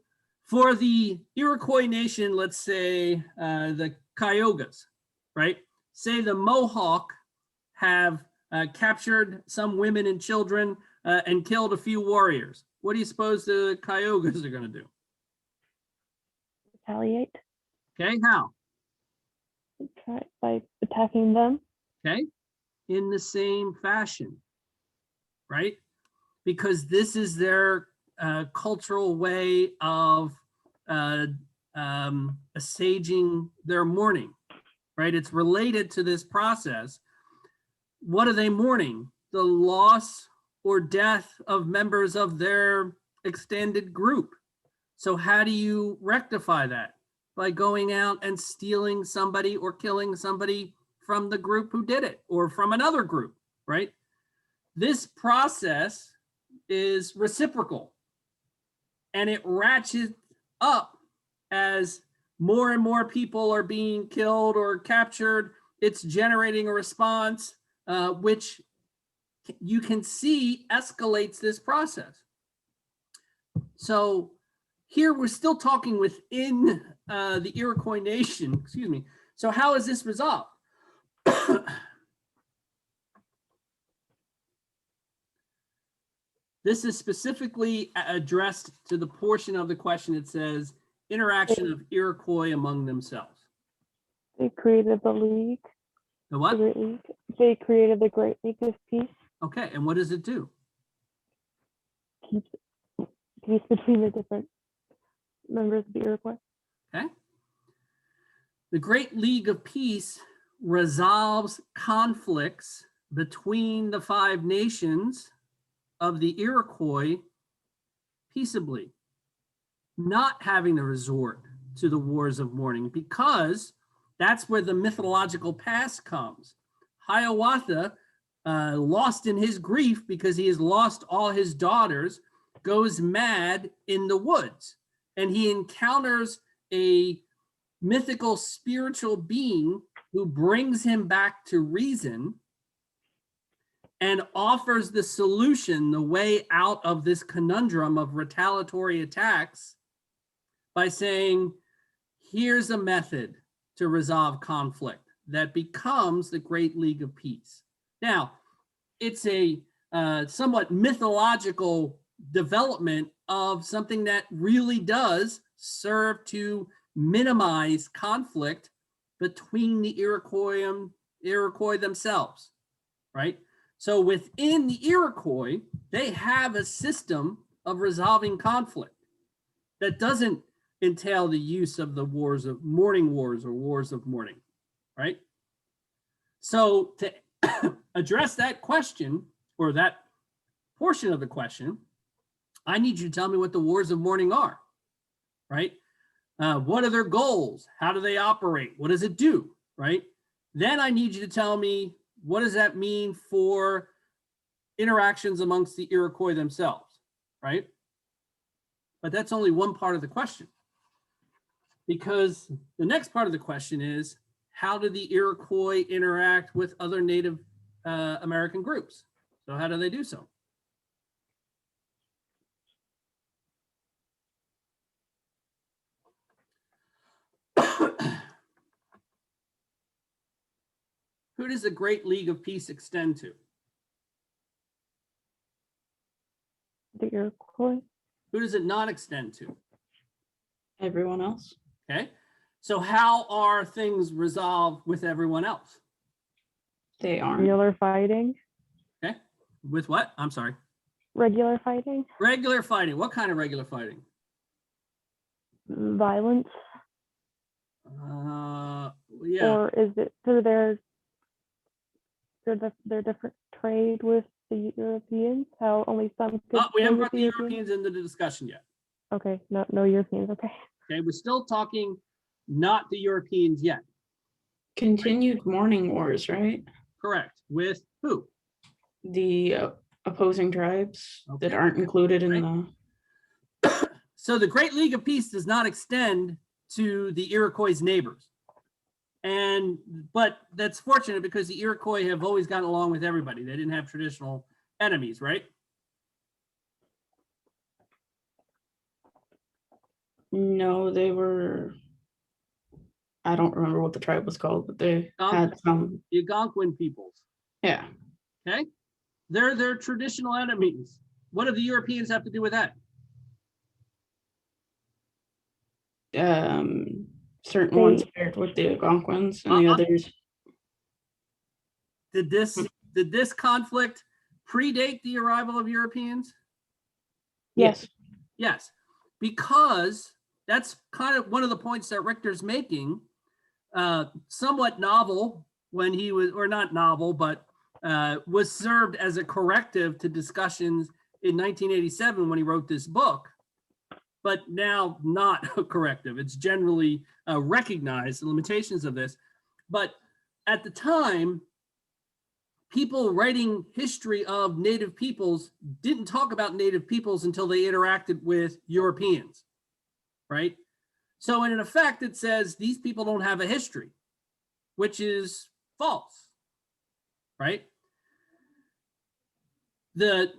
for the Iroquois nation, let's say the Cayugas, right? Say the Mohawk have captured some women and children and killed a few warriors. What do you suppose the Cayugas are going to do? Retaliate. Okay, how? Try by attacking them. Okay, in the same fashion, right? Because this is their cultural way of assuaging their mourning, right? It's related to this process. What are they mourning? The loss or death of members of their extended group. So how do you rectify that? By going out and stealing somebody or killing somebody from the group who did it or from another group, right? This process is reciprocal and it ratchets up as more and more people are being killed or captured. It's generating a response, which you can see escalates this process. So here we're still talking within the Iroquois nation, excuse me. So how is this resolved? This is specifically addressed to the portion of the question that says interaction of Iroquois among themselves. They created the League. The The what? Great League. They created the Great League of Peace. Okay, and what does it do? Keeps peace between the different members of the Iroquois. Okay. The Great League of Peace resolves conflicts between the 5 nations of the Iroquois peaceably, not having to resort to the Wars of Mourning, because that's where the mythological past comes. Hiawatha, lost in his grief because he has lost all his daughters, goes mad in the woods, and he encounters a mythical spiritual being who brings him back to reason and offers the solution, the way out of this conundrum of retaliatory attacks, by saying, here's a method to resolve conflict that becomes the Great League of Peace. Now, it's a somewhat mythological development of something that really does serve to minimize conflict between the Iroquois themselves, right? So within the Iroquois, they have a system of resolving conflict that doesn't entail the use of the Wars of Mourning Wars or Wars of Mourning, right? So to address that question or that portion of the question, I need you to tell me what the Wars of Mourning are, right? What are their goals? How do they operate? What does it do, right? Then I need you to tell me, what does that mean for interactions amongst the Iroquois themselves, right? But that's only one part of the question, because the next part of the question is, how do the Iroquois interact with other Native American groups? So how do they do so? Who does the Great League of Peace extend to? The Iroquois. Who does it not extend to? Everyone else. Okay. So how are things resolved with everyone else? They aren't. Regular fighting. Okay. With what? I'm sorry. Regular fighting. Regular fighting. What kind of regular fighting? Violence. Yeah. Or is it through their different trade with the Europeans? How only some could We haven't trade with brought the the Europeans? Europeans into the discussion yet. Okay, no Europeans. Okay. Okay. We're still talking not the Europeans yet. Continued mourning wars, right? Correct. With who? The opposing tribes that Okay. aren't included in Right. the. So the Great League of Peace does not extend to the Iroquois' neighbors. But that's fortunate because the Iroquois have always gotten along with everybody. They didn't have traditional enemies, right? No, they were. I don't remember what the tribe was called, but they had some. The Algonquin peoples. Yeah. Okay. They're their traditional enemies. What do the Europeans have to do with that? Certain ones paired with the Algonquins and the others. Did this conflict predate the arrival of Europeans? Yes. Yes, because that's kind of one of the points that Richter's making. Somewhat novel when he was, or not novel, but was served as a corrective to discussions in 1987 when he wrote this book, but now not a corrective. It's generally recognized the limitations of this. But at the time, people writing history of Native peoples didn't talk about Native peoples until they interacted with Europeans, right? So in effect, it says these people don't have a history, which is false, right? The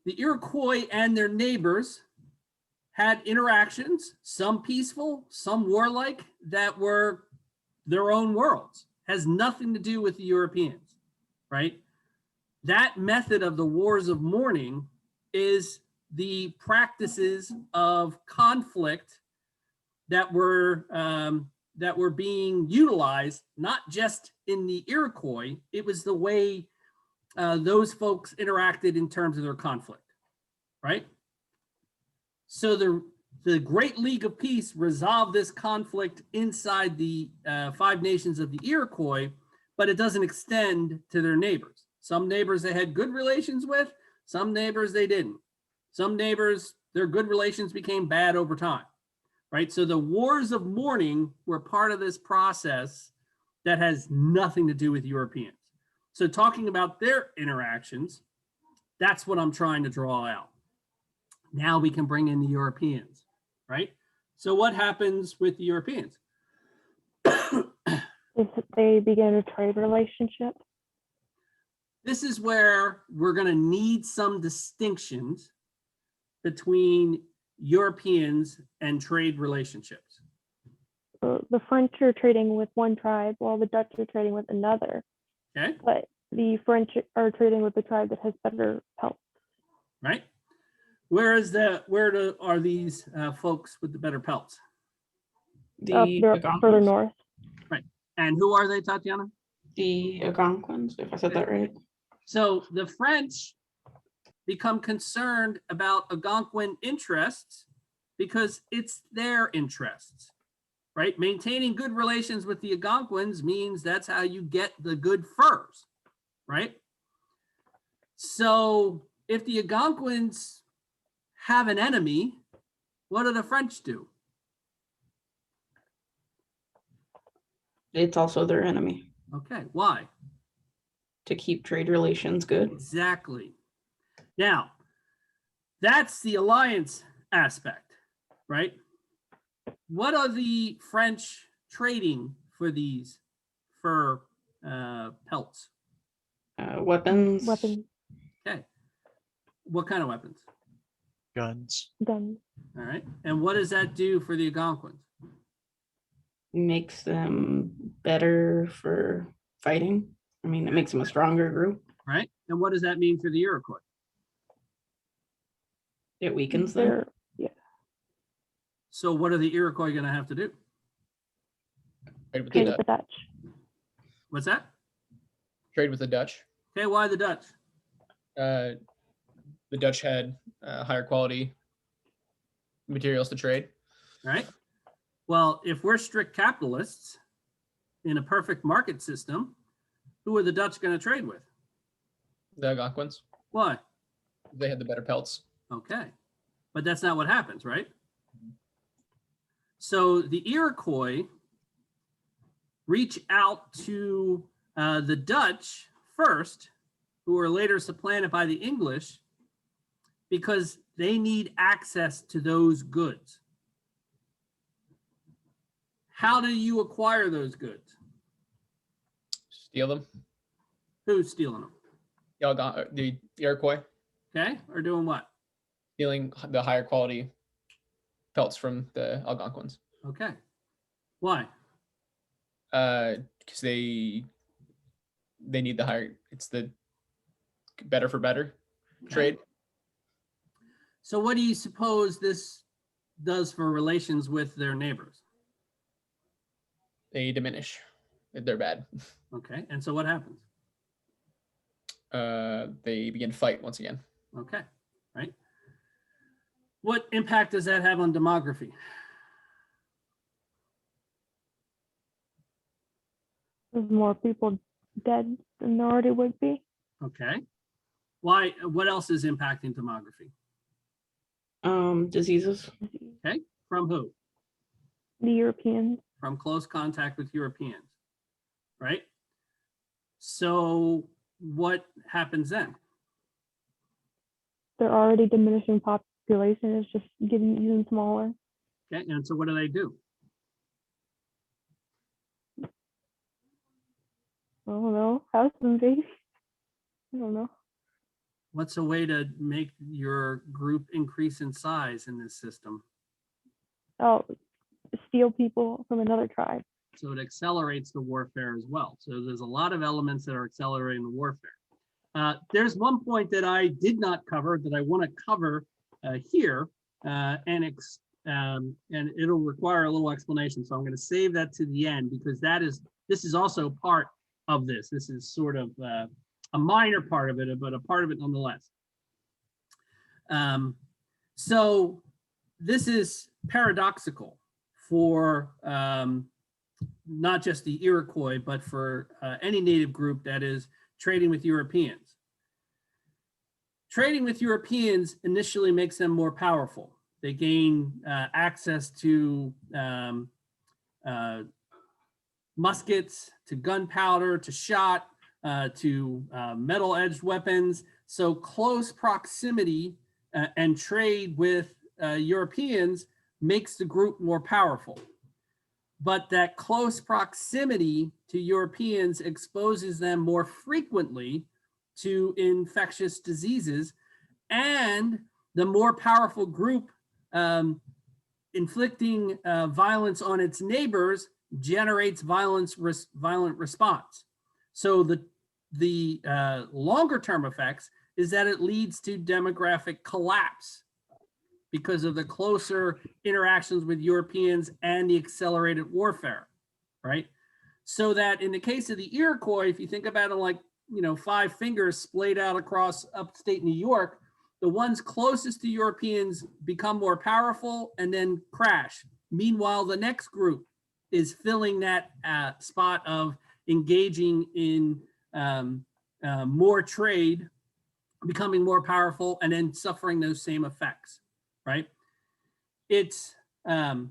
Iroquois and their neighbors had interactions, some peaceful, some warlike, that were their own worlds. Has nothing to do with the Europeans, right? That method of the Wars of Mourning is the practices of conflict that were being utilized, not just in the Iroquois. It was the way those folks interacted in terms of their conflict, right? So the Great League of Peace resolved this conflict inside the 5 nations of the Iroquois, but it doesn't extend to their neighbors. Some neighbors they had good relations with, some neighbors they didn't. Some neighbors, their good relations became bad over time, right? So the Wars of Mourning were part of this process that has nothing to do with Europeans. So talking about their interactions, that's what I'm trying to draw out. Now we can bring in the Europeans, right? So what happens with the Europeans? If they begin a trade relationship. This is where we're going to need some distinctions between Europeans and trade relationships. The French are trading with one tribe while the Dutch are trading with another. Okay. But the French are trading with the tribe that has better pelts. Right. Where are these folks with the better pelts? They're further north. Right. And who are they, Tatiana? The Algonquins, if I said that right. So the French become concerned about Algonquin interests because it's their interests, right? Maintaining good relations with the Algonquins means that's how you get the good furs, right? So if the Algonquins have an enemy, what do the French do? It's also their enemy. Okay, why? To keep trade relations good. Exactly. Now, that's the alliance aspect, right? What are the French trading for these fur pelts? Weapons. Weapons. Okay. What kind of weapons? Guns. Guns. All right. And what does that do for the Algonquins? Makes them better for fighting. I mean, it makes them a stronger group. right? And what does that mean for the Iroquois? It weakens them. They're, So what are the Iroquois going to have to do? Trade with the trade with Dutch. the Dutch. What's that? Trade with the Dutch. Okay, why the Dutch? The Dutch had higher quality materials to trade. Right? Well, if we're strict capitalists in a perfect market system, who are the Dutch going to trade with? The Algonquins, Why? they had the better pelts. Okay. But that's not what happens, right? So the Iroquois reach out to the Dutch first, who are later supplanted by the English, because they need access to those goods. How do you acquire those goods? Steal them. Who's stealing them? The Iroquois Okay, or doing what? stealing the higher quality pelts from the Algonquins. Okay. Why? Because they need the higher. It's the better for better trade. So what do you suppose this does for relations with their neighbors? They diminish. They're bad. Okay, and so what happens? They begin to fight once again. Okay, right? What impact does that have on demography? There's more people dead than there already would be. Okay. Why? What else is impacting demography? Diseases. Okay, from who? The Europeans. From close contact with Europeans, right? So what happens then? They're already diminishing population. It's just getting even smaller. Okay, and so what do they do? I don't know. House invasion. I don't know. What's a way to make your group increase in size in this system? Oh, steal people from another tribe. So it accelerates the warfare as well. So there's a lot of elements that are accelerating the warfare. There's one point that I did not cover that I want to cover here, and it'll require a little explanation. So I'm going to save that to the end, because this is also part of this. This is sort of a minor part of it, but a part of it nonetheless. So this is paradoxical for not just the Iroquois, but for any native group that is trading with Europeans. Trading with Europeans initially makes them more powerful. They gain access to muskets, to gunpowder, to shot, to metal-edged weapons. So close proximity and trade with Europeans makes the group more powerful. But that close proximity to Europeans exposes them more frequently to infectious diseases, and the more powerful group inflicting violence on its neighbors generates violent response. So the longer term effects is that it leads to demographic collapse because of the closer interactions with Europeans and the accelerated warfare, right? So that in the case of the Iroquois, if you think about it like, 5 fingers splayed out across upstate New York, the ones closest to Europeans become more powerful and then crash. Meanwhile, the next group is filling that spot of engaging in more trade, becoming more powerful, and then suffering those same effects, right? It's the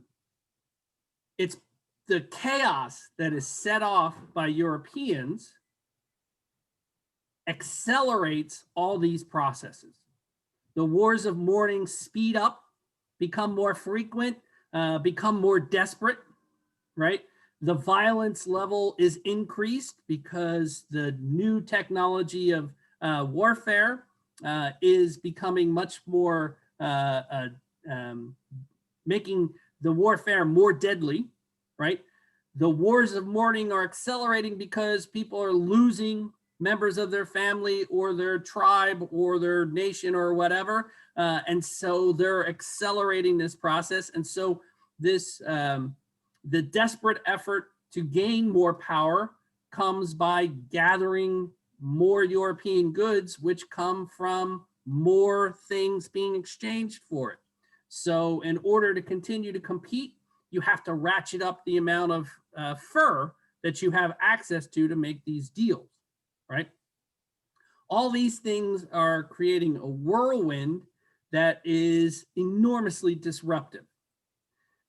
chaos that is set off by Europeans accelerates all these processes. The wars of mourning speed up, become more frequent, become more desperate, right? The violence level is increased because the new technology of warfare is becoming much more, making the warfare more deadly, right? The wars of mourning are accelerating because people are losing members of their family or their tribe or their nation or whatever. And so they're accelerating this process. And so this, the desperate effort to gain more power comes by gathering more European goods, which come from more things being exchanged for it. So in order to continue to compete, you have to ratchet up the amount of fur that you have access to make these deals, right? All these things are creating a whirlwind that is enormously disruptive.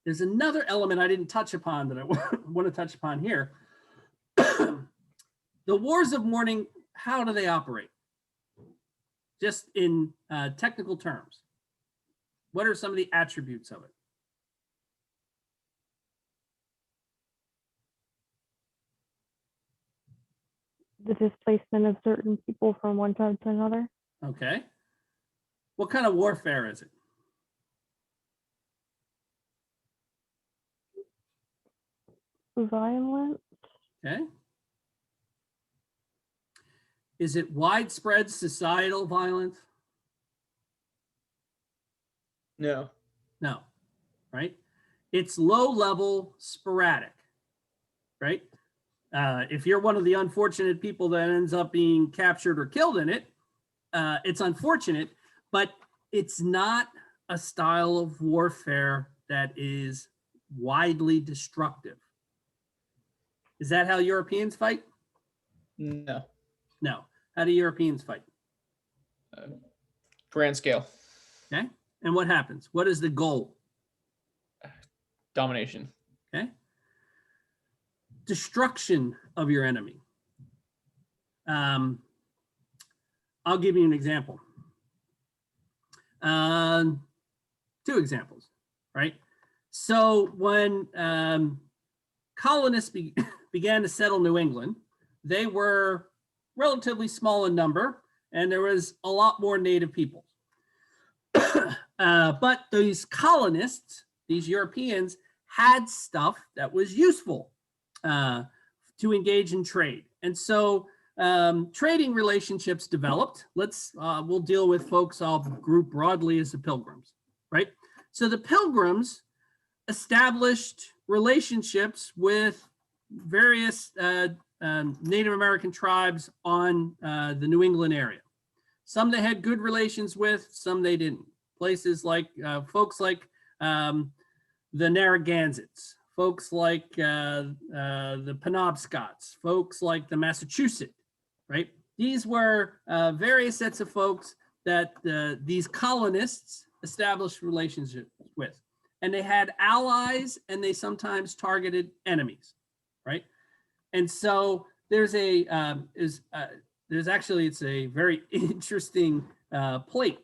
There's another element I didn't touch upon that I want to touch upon here. The Wars of Mourning, how do they operate? Just in technical terms. What are some of the attributes of it? The displacement of certain people from one tribe to another. Okay. What kind of warfare is it? Violent. Okay. Is it widespread societal violence? No. No, right? It's low level, sporadic, right? If you're one of the unfortunate people that ends up being captured or killed in it, it's unfortunate, but it's not a style of warfare that is widely destructive. Is that how Europeans fight? No. No. How do Europeans fight? Grand scale. Okay. And what happens? What is the goal? Domination. Okay. Destruction of your enemy. I'll give you an example. 2 examples, right? So when colonists began to settle New England, they were relatively small in number, and there was a lot more native people. But these colonists, these Europeans, had stuff that was useful to engage in trade. And so trading relationships developed. We'll deal with folks I'll group broadly as the Pilgrims, right? So the Pilgrims established relationships with various Native American tribes on the New England area. Some they had good relations with, some they didn't. Places like folks like the Narragansetts, folks like the Penobscots, folks like the Massachusetts, right? These were various sets of folks that these colonists established relationships with. And they had allies and they sometimes targeted enemies, right? And so there's actually, it's a very interesting plate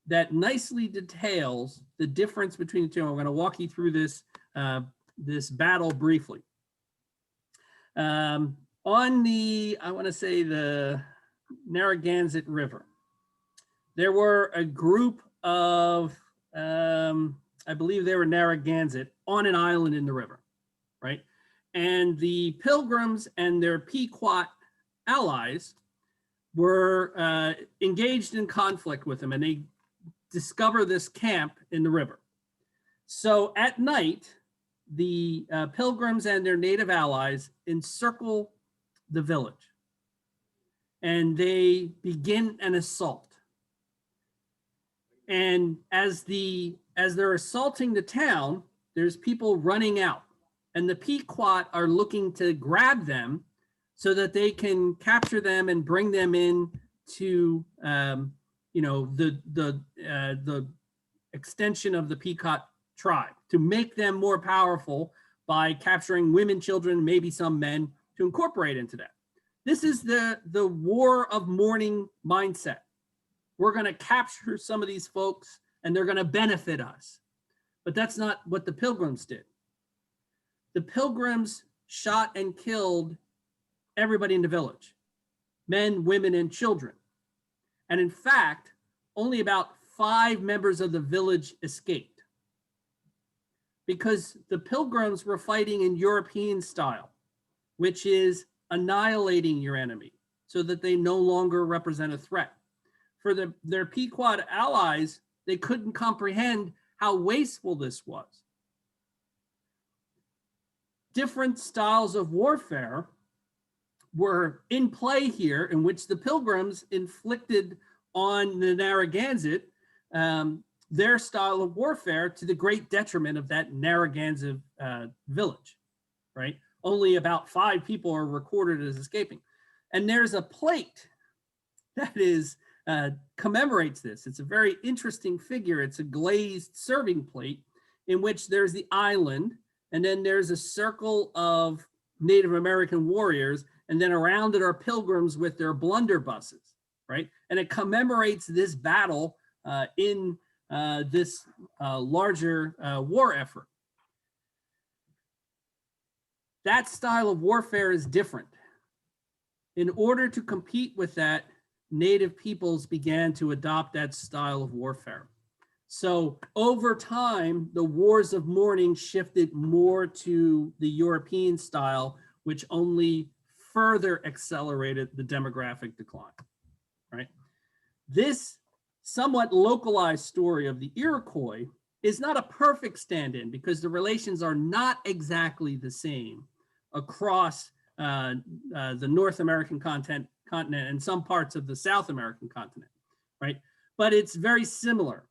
that nicely details the difference between the two. I'm going to walk you through this this battle briefly. On the, I want to say the Narragansett River, there were a group of, I believe they were Narragansett on an island in the river, right? And the Pilgrims and their Pequot allies were engaged in conflict with them, and they discover this camp in the river. So at night, the Pilgrims and their native allies encircle the village, and they begin an assault. And as they're assaulting the town, there's people running out, and the Pequot are looking to grab them so that they can capture them and bring them in to the extension of the Pequot tribe, to make them more powerful by capturing women, children, maybe some men, to incorporate into that. This is the War of Mourning mindset. We're going to capture some of these folks and they're going to benefit us. But that's not what the Pilgrims did. The Pilgrims shot and killed everybody in the village, men, women, and children. And in fact, only about 5 members of the village escaped. because the Pilgrims were fighting in European style, which is annihilating your enemy so that they no longer represent a threat. For their Pequot allies, they couldn't comprehend how wasteful this was. Different styles of warfare were in play here, in which the Pilgrims inflicted on the Narragansett their style of warfare to the great detriment of that Narragansett village, right? Only about 5 people are recorded as escaping. And there's a plate that is commemorates this. It's a very interesting figure. It's a glazed serving plate in which there's the island, and then there's a circle of Native American warriors, and then around it are Pilgrims with their blunderbusses, right? And it commemorates this battle in this larger war effort. That style of warfare is different. In order to compete with that, Native peoples began to adopt that style of warfare. So over time, the Wars of Mourning shifted more to the European style, which only further accelerated the demographic decline, right? This somewhat localized story of the Iroquois is not a perfect stand-in because the relations are not exactly the same across the North American continent and some parts of the South American continent, right? But it's very similar.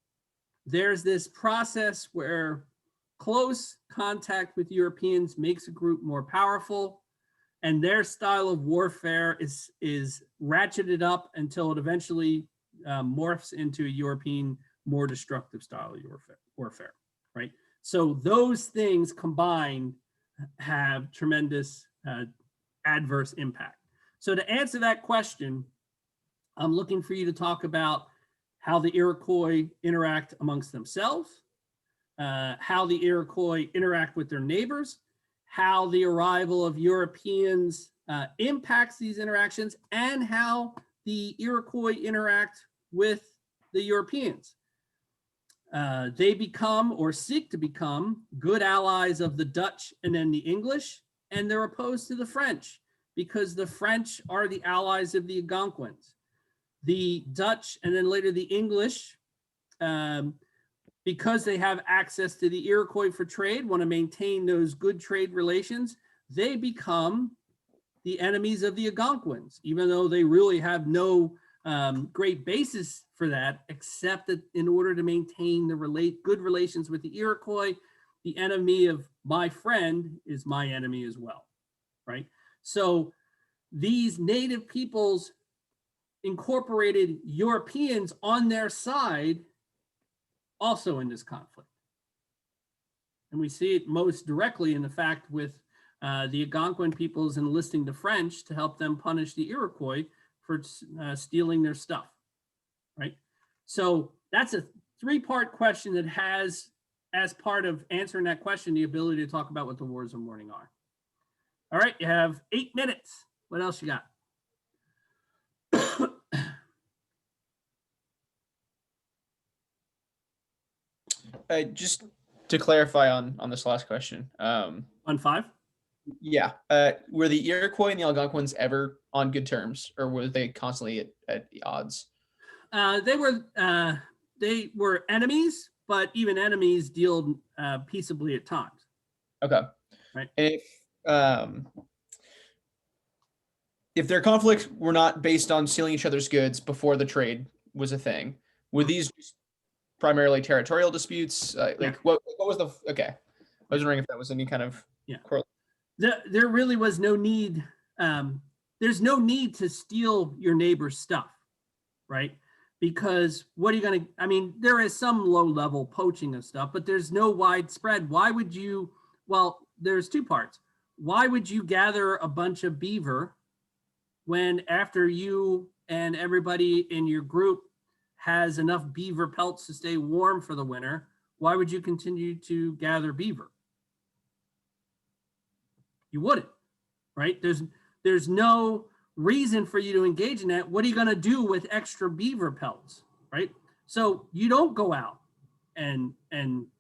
There's this process where close contact with Europeans makes a group more powerful, and their style of warfare is ratcheted up until it eventually morphs into a European, more destructive style of warfare, right? So those things combined have tremendous adverse impact. So to answer that question, I'm looking for you to talk about how the Iroquois interact amongst themselves, how the Iroquois interact with their neighbors, how the arrival of Europeans impacts these interactions, and how the Iroquois interact with the Europeans. They become or seek to become good allies of the Dutch and then the English, and they're opposed to the French because the French are the allies of the Algonquins. The Dutch and then later the English, because they have access to the Iroquois for trade, want to maintain those good trade relations, they become the enemies of the Algonquins, even though they really have no great basis for that, except that in order to maintain the good relations with the Iroquois, the enemy of my friend is my enemy as well, right? So these native peoples incorporated Europeans on their side also in this conflict. And we see it most directly in the fact with the Algonquin peoples enlisting the French to help them punish the Iroquois for stealing their stuff, right? So that's a 3-part question that has, as part of answering that question, the ability to talk about what the Wars of Mourning are. All right, you have 8 minutes. What else you got? Just to clarify on this last question. On 5? Yeah. Were the Iroquois and the Algonquins ever on good terms, or were they constantly at the odds? They were enemies, but even enemies deal peaceably at times. Okay. Right. If their conflicts were not based on stealing each other's goods before the trade was a thing, were these primarily territorial disputes? What was the, okay. I was wondering if that was any kind of correlation. There really was no need. There's no need to steal your neighbor's stuff, right? Because what are you going to, I mean, there is some low level poaching of stuff, but there's no widespread. Why would you, well, there's 2 parts. Why would you gather a bunch of beaver when after you and everybody in your group has enough beaver pelts to stay warm for the winter? Why would you continue to gather beaver? You wouldn't, right? There's no reason for you to engage in that. What are you going to do with extra beaver pelts, right? So you don't go out and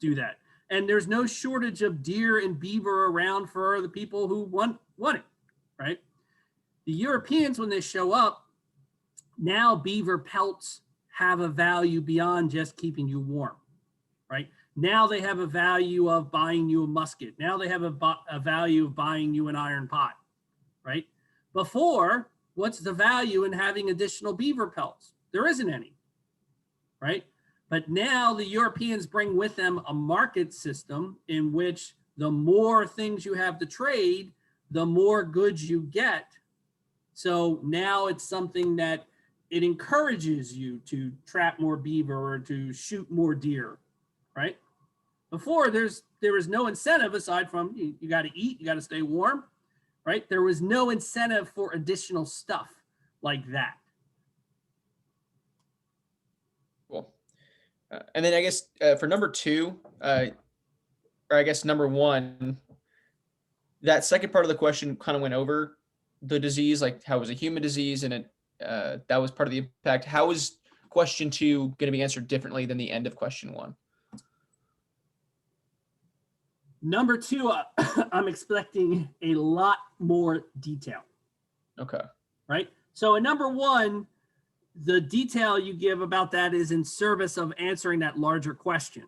do that. And there's no shortage of deer and beaver around for the people who want it, right? The Europeans, when they show up, now beaver pelts have a value beyond just keeping you warm, right? Now they have a value of buying you a musket. Now they have a value of buying you an iron pot, right? Before, what's the value in having additional beaver pelts? There isn't any, right? But now the Europeans bring with them a market system in which the more things you have to trade, the more goods you get. So now it's something that it encourages you to trap more beaver or to shoot more deer, right? Before, there was no incentive aside from you got to eat, you got to stay warm, right? There was no incentive for additional stuff like that. Cool. And then I guess for number 2, or I guess number 1, that second part of the question kind of went over the disease, like how it was a human disease, and that was part of the impact. How is question 2 going to be answered differently than the end of question 1? Number 2, I'm expecting a lot more detail. Okay. Right? So in number 1, the detail you give about that is in service of answering that larger question,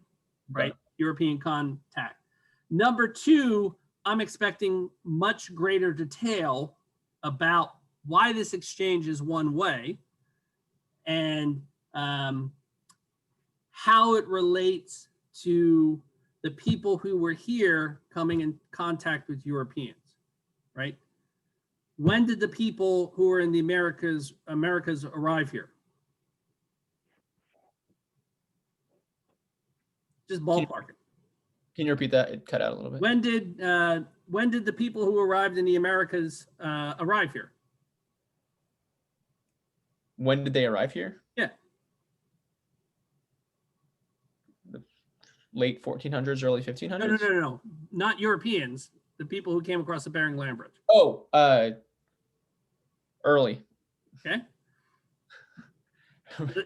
right? Okay. European contact. Number 2, I'm expecting much greater detail about why this exchange is one way and how it relates to the people who were here coming in contact with Europeans, right? When did the people who were in the Americas arrive here? Just ballpark it. Can you repeat that? It cut out a little bit. When did the people who arrived in the Americas arrive here? When did they arrive here? Yeah. The late 1400s, early 1500s? No. Not Europeans. The people who came across the Bering Land Bridge. Oh, early. Okay.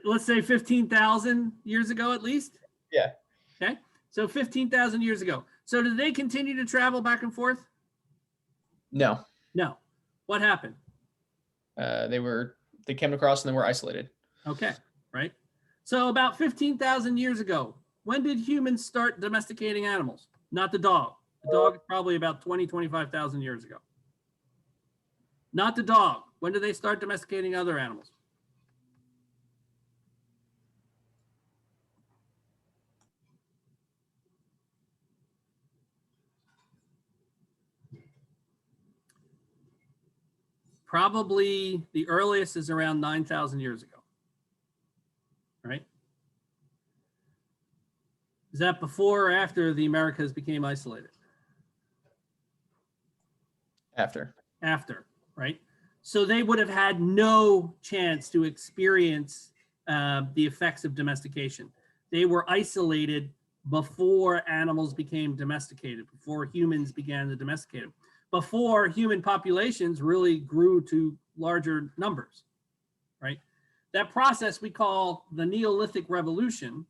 Let's say 15,000 years ago at least. Yeah. Okay. So 15,000 years ago. So did they continue to travel back and forth? No. No. What happened? They came across and they were isolated. Okay. Right. So about 15,000 years ago, when did humans start domesticating animals? Not the dog. The dog is probably about 20, 25,000 years ago. Not the dog. When did they start domesticating other animals? Probably the earliest is around 9,000 years ago, right? Is that before or after the Americas became isolated? After. After, right? So they would have had no chance to experience the effects of domestication. They were isolated before animals became domesticated, before humans began to domesticate them, before human populations really grew to larger numbers, right? That process we call the Neolithic Revolution.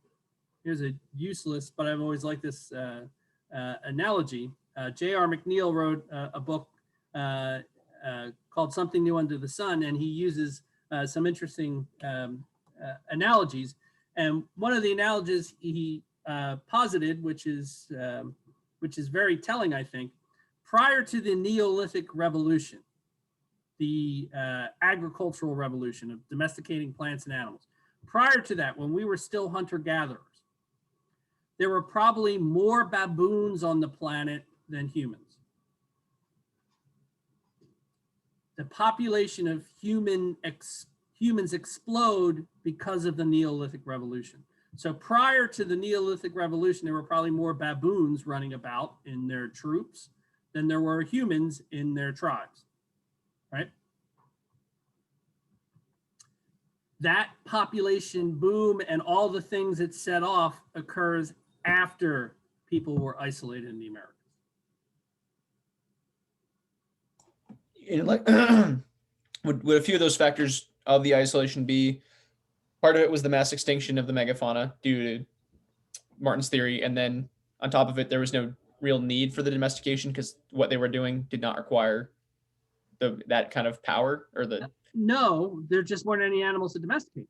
Here's a useless, but I've always liked this analogy. J.R. McNeill wrote a book called Something New Under the Sun, and he uses some interesting analogies. And one of the analogies he posited, which is very telling, I think, prior to the Neolithic Revolution, the agricultural revolution of domesticating plants and animals, prior to that, when we were still hunter-gatherers, there were probably more baboons on the planet than humans. The population of humans explode because of the Neolithic Revolution. So prior to the Neolithic Revolution, there were probably more baboons running about in their troops than there were humans in their tribes, right? That population boom and all the things it set off occurs after people were isolated in the Americas. And like, would a few of those factors of the isolation be, part of it was the mass extinction of the megafauna due to Martin's theory, and then on top of it, there was no real need for the domestication because what they were doing did not require that kind of power or the. No, there just weren't any animals to domesticate.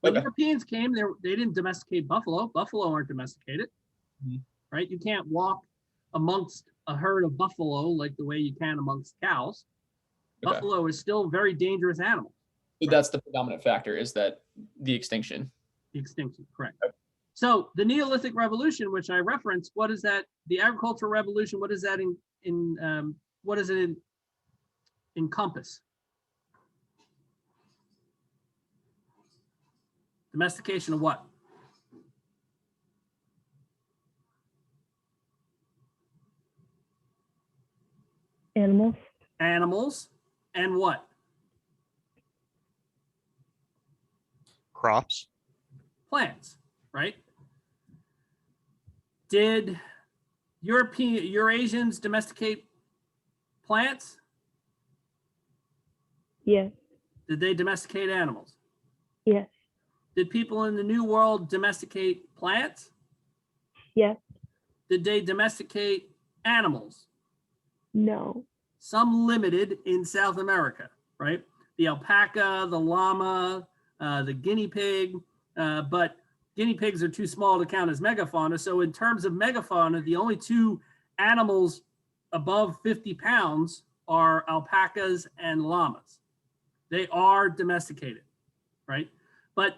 When Okay. Europeans came, they didn't domesticate buffalo. Buffalo aren't domesticated, Mhm. right? You can't walk amongst a herd of buffalo like the way you can amongst cows. Okay. Buffalo is still a very dangerous animal. So that's the predominant factor, is that the extinction. The extinction, correct. Okay. So the Neolithic Revolution, which I referenced, what is that? The agricultural revolution, what is that what does it encompass? Domestication of what? Animals. Animals and what? Crops. Plants, right? Did Eurasians domesticate plants? Yes. Did they domesticate animals? Yes. Did people in the New World domesticate plants? Yes. Did they domesticate animals? No. Some limited in South America, right? The alpaca, the llama, the guinea pig, but guinea pigs are too small to count as megafauna. So in terms of megafauna, the only two animals above 50 pounds are alpacas and llamas. They are domesticated, right? But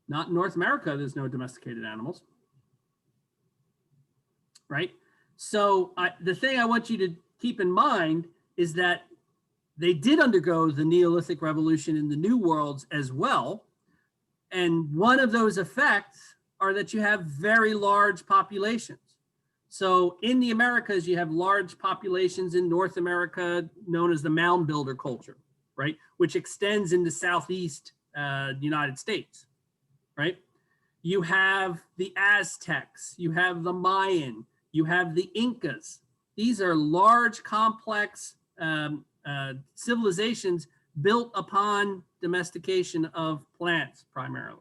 not in North America, there's no domesticated animals, right? So the thing I want you to keep in mind is that they did undergo the Neolithic Revolution in the New Worlds as well. And one of those effects are that you have very large populations. So in the Americas, you have large populations in North America known as the Mound Builder culture, right? Which extends into Southeast United States, right? You have the Aztecs, you have the Mayan, you have the Incas. These are large, complex civilizations built upon domestication of plants primarily,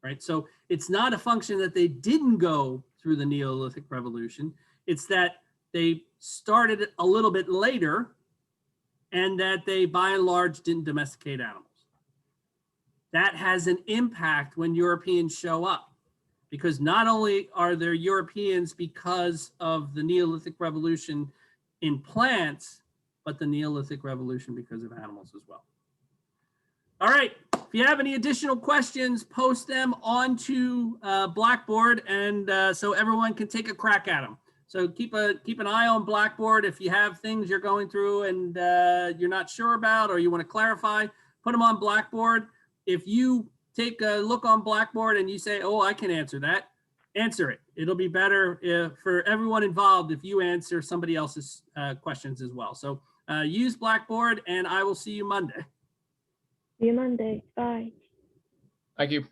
right? So it's not a function that they didn't go through the Neolithic Revolution. It's that they started a little bit later and that they, by and large, didn't domesticate animals. That has an impact when Europeans show up, because not only are there Europeans because of the Neolithic Revolution in plants, but the Neolithic Revolution because of animals as well. All right, if you have any additional questions, post them onto Blackboard, and so everyone can take a crack at them. So keep an eye on Blackboard. If you have things you're going through and you're not sure about, or you want to clarify, put them on Blackboard. If you take a look on Blackboard and you say, oh, I can answer that, answer it. It'll be better for everyone involved if you answer somebody else's questions as well. So use Blackboard, and I will see you Monday. See you Monday. Bye. Thank you.